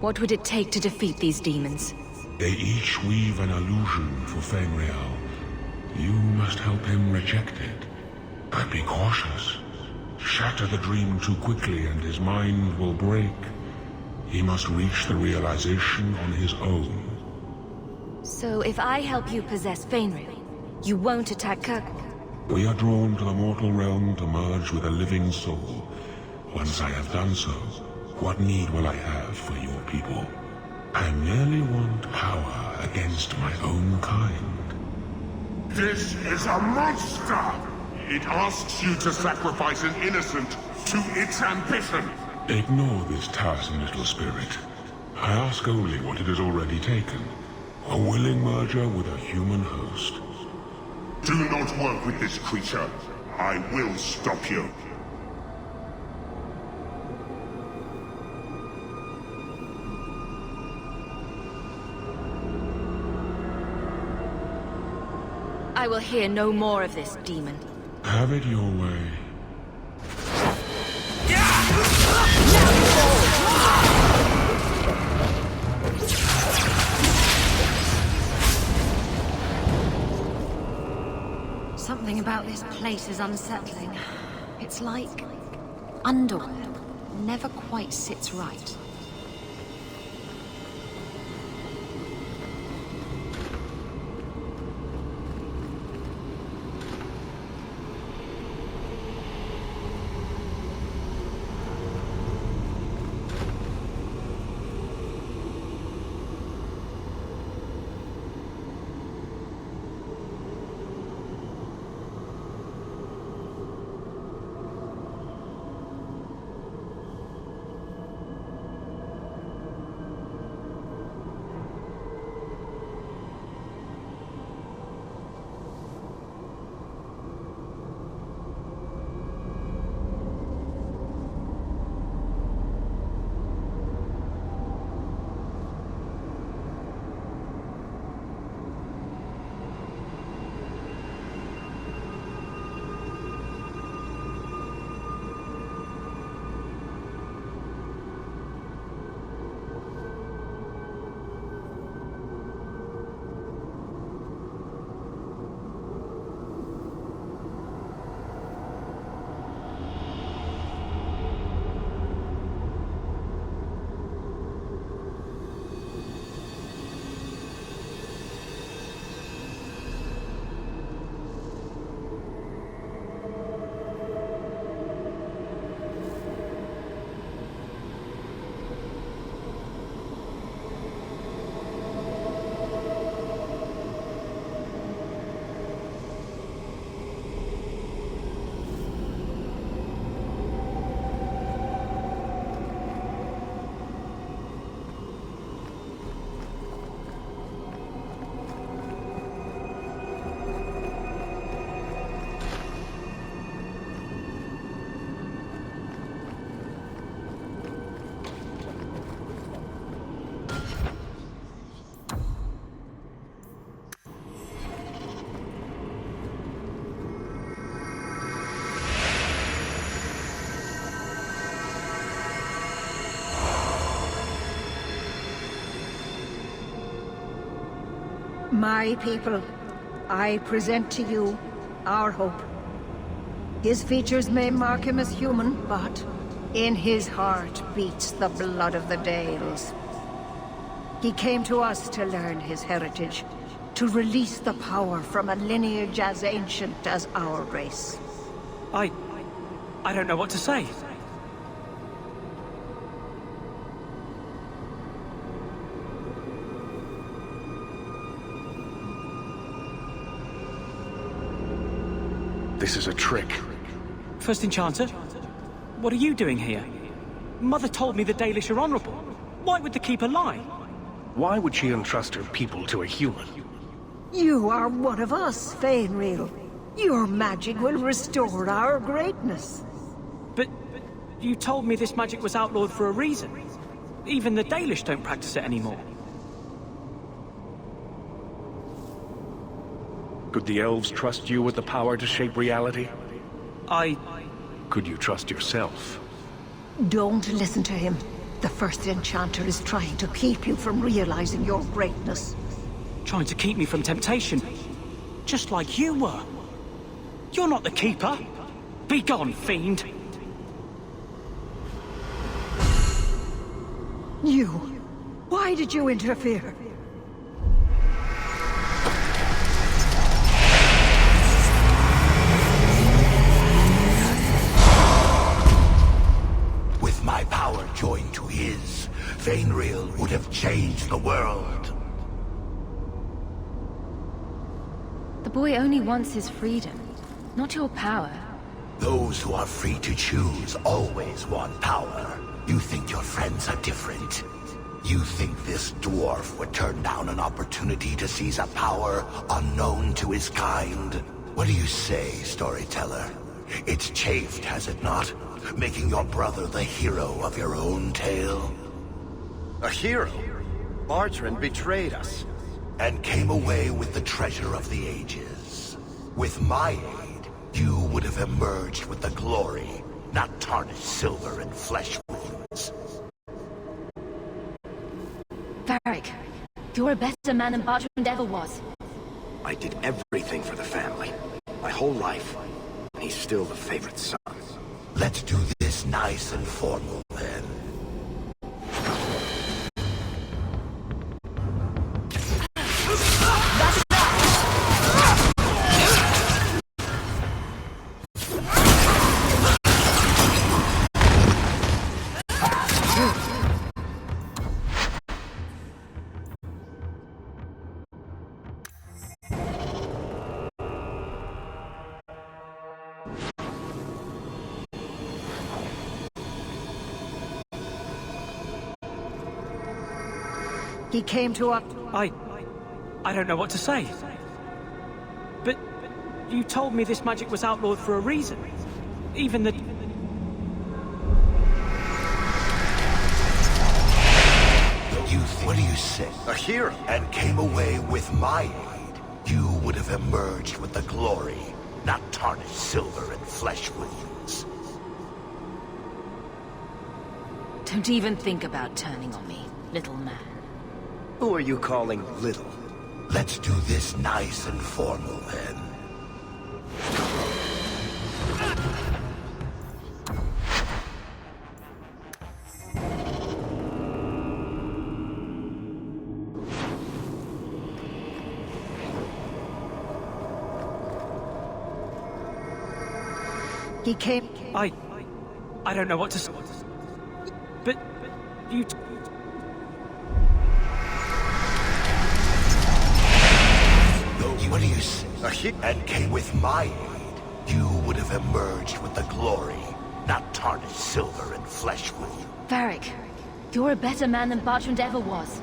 What would it take to defeat these demons? They each weave an illusion for Fainriel. You must help him reject it. But be cautious. Shatter the dream too quickly and his mind will break. He must reach the realization on his own. So if I help you possess Fainriel, you won't attack Kirkwall? We are drawn to the mortal realm to merge with a living soul. Once I have done so, what need will I have for your people? I merely want power against my own kind. This is a monster! It asks you to sacrifice an innocent to its ambition. Ignore this tiresome little spirit. I ask only what it has already taken. A willing merger with a human host. Do not work with this creature. I will stop you. I will hear no more of this demon. Have it your way. Something about this place is unsettling. It's like underworld. Never quite sits right. My people, I present to you our hope. His features may mark him as human, but in his heart beats the blood of the Dales. He came to us to learn his heritage, to release the power from a lineage as ancient as our race. I don't know what to say. This is a trick. First Enchanter? What are you doing here? Mother told me the Dalish are honorable. Why would the Keeper lie? Why would she entrust her people to a human? You are one of us, Fainreal. Your magic will restore our greatness. But you told me this magic was outlawed for a reason. Even the Dalish don't practice it anymore. Could the elves trust you with the power to shape reality? Could you trust yourself? Don't listen to him. The First Enchanter is trying to keep you from realizing your greatness. Trying to keep me from temptation. Just like you were. You're not the Keeper. Be gone, fiend. You. Why did you interfere? With my power joined to his, Fainreal would have changed the world. The boy only wants his freedom, not your power. Those who are free to choose always want power. You think your friends are different. You think this dwarf would turn down an opportunity to seize a power unknown to his kind? What do you say, storyteller? It's chafed, has it not? Making your brother the hero of your own tale? A hero? Margarine betrayed us. And came away with the treasure of the ages. With my aid, you would have emerged with the glory, not tarnished silver and flesh wounds. Varric, you're a better man than Bertrand ever was. I did everything for the family. My whole life. And he's still the favorite son. Let's do this nice and formal, then. He came to us. I don't know what to say. But you told me this magic was outlawed for a reason. Even the... What do you say? A hero. And came away with my aid. You would have emerged with the glory, not tarnished silver and flesh wounds. Don't even think about turning on me, little man. Who are you calling little? Let's do this nice and formal, then. He came... I don't know what to say. But you... What do you say? And came with my aid. You would have emerged with the glory, not tarnished silver and flesh wounds. Varric, you're a better man than Bertrand ever was.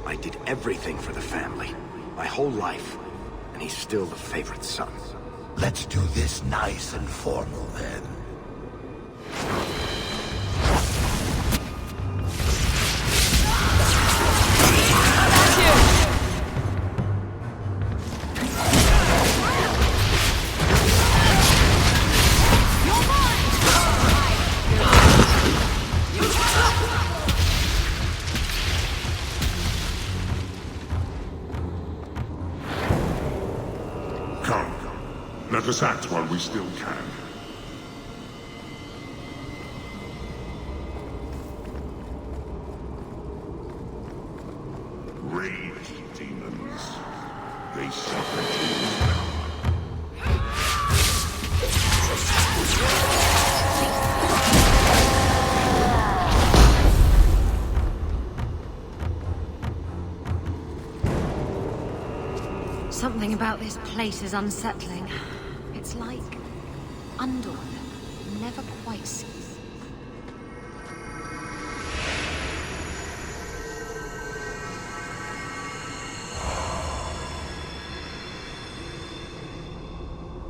I did everything for the family. My whole life. And he's still the favorite son. Let's do this nice and formal, then. Let us act while we still can. Rage demons. They suffer too. Something about this place is unsettling. It's like underwater. Never quite see.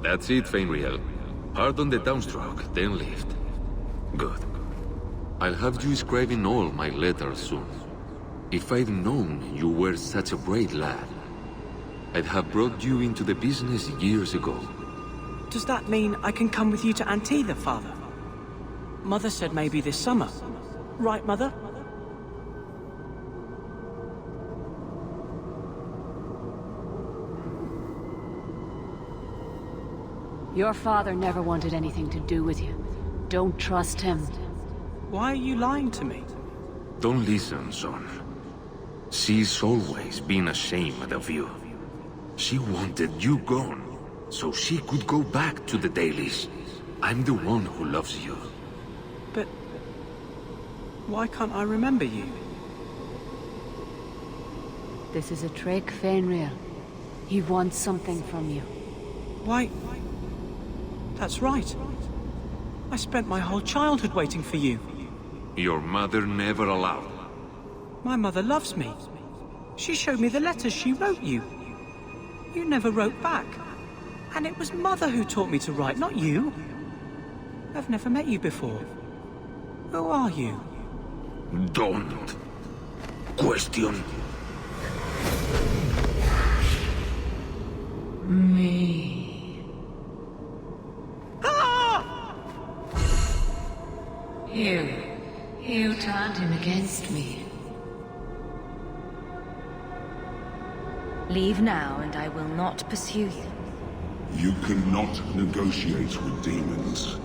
That's it, Fainriel. Hard on the downstroke, then lift. Good. I'll have you scribing all my letters soon. If I'd known you were such a brave lad, I'd have brought you into the business years ago. Does that mean I can come with you to Antida, Father? Mother said maybe this summer. Right, Mother? Your father never wanted anything to do with you. Don't trust him. Why are you lying to me? Don't listen, son. She's always been ashamed of you. She wanted you gone, so she could go back to the dailies. I'm the one who loves you. But why can't I remember you? This is a trick, Fainriel. He wants something from you. Why? That's right. I spent my whole childhood waiting for you. Your mother never allowed. My mother loves me. She showed me the letters she wrote you. You never wrote back. And it was Mother who taught me to write, not you. I've never met you before. Who are you? Don't question me. You turned him against me. Leave now, and I will not pursue you. You cannot negotiate with demons.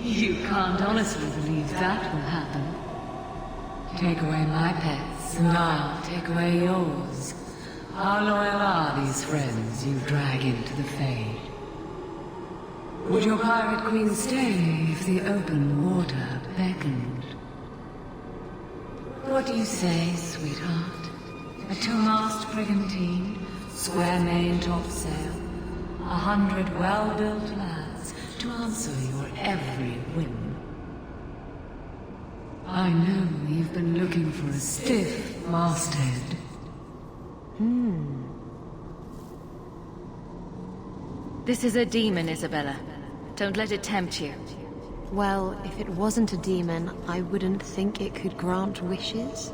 You can't honestly believe that will happen. Take away my pets, and I'll take away yours. How loyal are these friends you drag into the Fade? Would your pirate queen stay if the open water beckoned? What do you say, sweetheart? A two-mast brigantine, square main topsail, 100 well-built lads to answer your every whim. I know you've been looking for a stiff masthead. This is a demon, Isabella. Don't let it tempt you. Well, if it wasn't a demon, I wouldn't think it could grant wishes.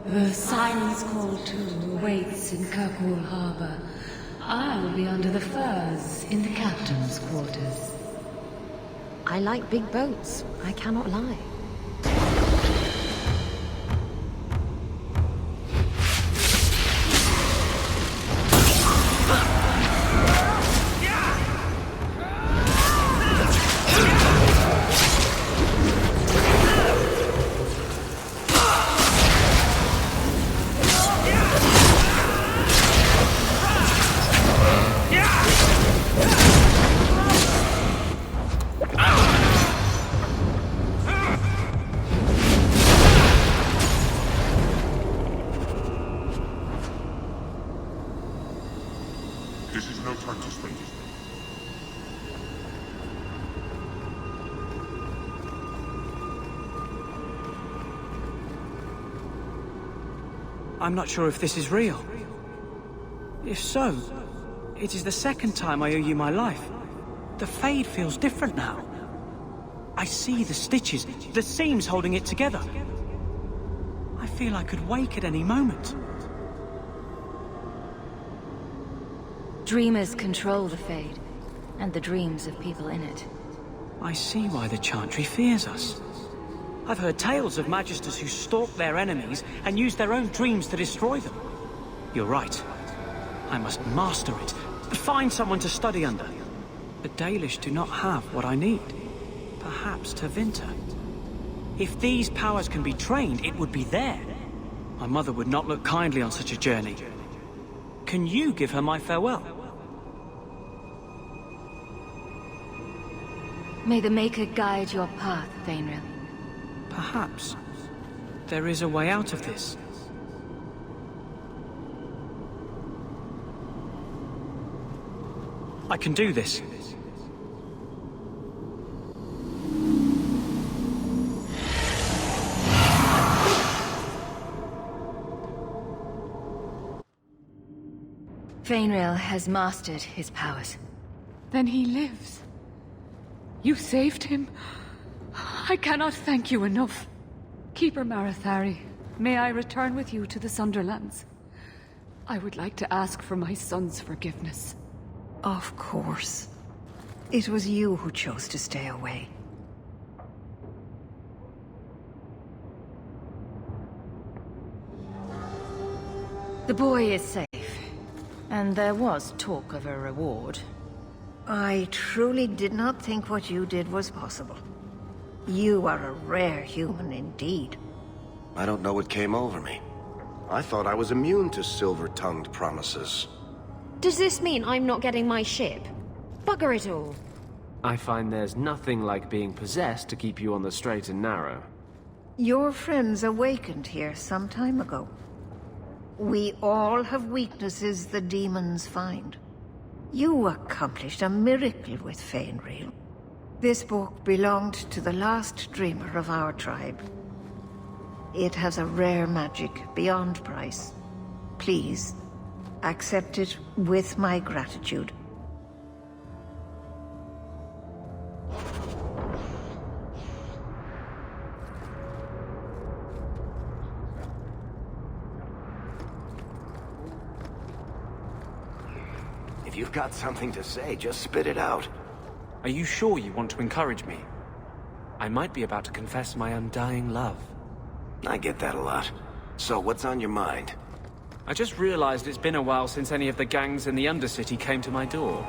The Siren's Call 2 awaits in Kirkwall Harbor. I'll be under the firs in the captain's quarters. I like big boats, I cannot lie. I'm not sure if this is real. If so, it is the second time I owe you my life. The Fade feels different now. I see the stitches, the seams holding it together. I feel I could wake at any moment. Dreamers control the Fade, and the dreams of people in it. I see why the Chantry fears us. I've heard tales of magisters who stalk their enemies and use their own dreams to destroy them. You're right. I must master it. Find someone to study under. The Dalish do not have what I need. Perhaps Tevinter. If these powers can be trained, it would be there. My mother would not look kindly on such a journey. Can you give her my farewell? May the Maker guide your path, Fainriel. Perhaps there is a way out of this. I can do this. Fainrail has mastered his powers. Then he lives. You saved him. I cannot thank you enough. Keeper Marathari, may I return with you to the Sunderlands? I would like to ask for my son's forgiveness. Of course. It was you who chose to stay away. The boy is safe. And there was talk of a reward. I truly did not think what you did was possible. You are a rare human indeed. I don't know what came over me. I thought I was immune to silver-tongued promises. Does this mean I'm not getting my ship? Bugger it all. I find there's nothing like being possessed to keep you on the straight and narrow. Your friends awakened here some time ago. We all have weaknesses the demons find. You accomplished a miracle with Fainrail. This book belonged to the last dreamer of our tribe. It has a rare magic beyond price. Please, accept it with my gratitude. If you've got something to say, just spit it out. Are you sure you want to encourage me? I might be about to confess my undying love. I get that a lot. So, what's on your mind? I just realized it's been a while since any of the gangs in the Undercity came to my door.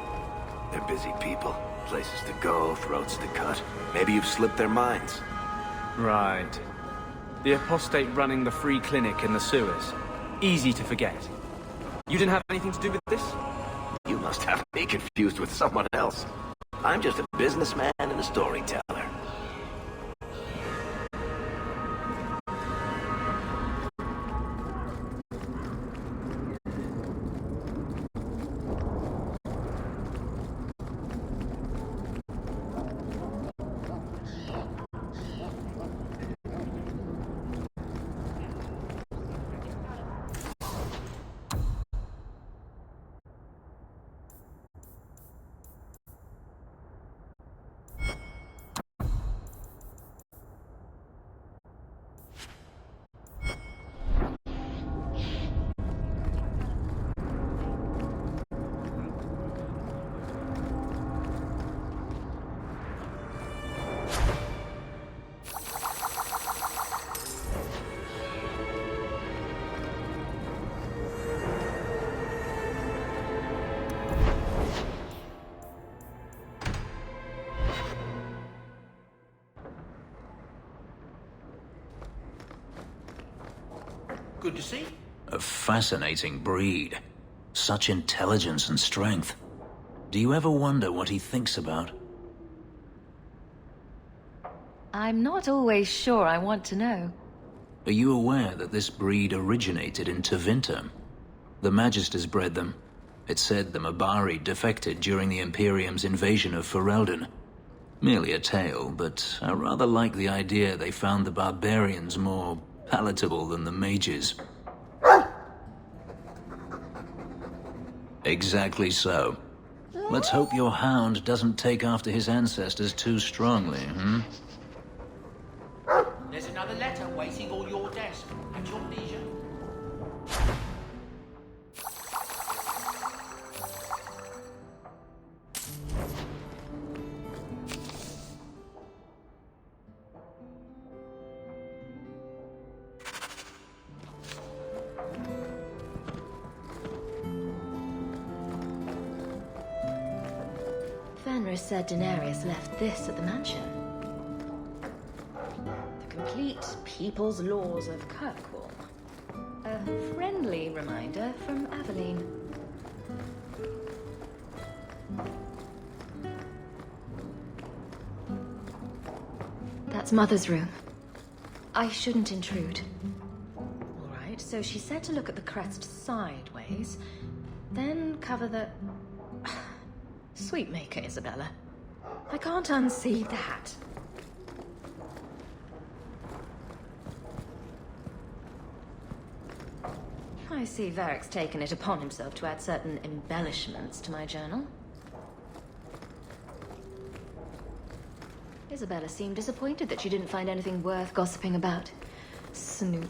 They're busy people. Places to go, throats to cut. Maybe you've slipped their minds. Right. The apostate running the free clinic in the sewers. Easy to forget. You didn't have anything to do with this? You must have me confused with someone else. I'm just a businessman and a storyteller. Good to see. A fascinating breed. Such intelligence and strength. Do you ever wonder what he thinks about? I'm not always sure I want to know. Are you aware that this breed originated in Tevinter? The Magisters bred them. It's said the Mabari defected during the Imperium's invasion of Ferelden. Merely a tale, but I rather like the idea they found the barbarians more palatable than the mages. Exactly so. Let's hope your hound doesn't take after his ancestors too strongly, hmm? There's another letter waiting on your desk. At your leisure. Fenris said Daenerys left this at the mansion. The complete People's Laws of Kirkwall. A friendly reminder from Aveline. That's Mother's room. I shouldn't intrude. All right, so she said to look at the crest sideways, then cover the... Sweetmaker, Isabella. I can't unsee that. I see Varric's taken it upon himself to add certain embellishments to my journal. Isabella seemed disappointed that you didn't find anything worth gossiping about. Snoop.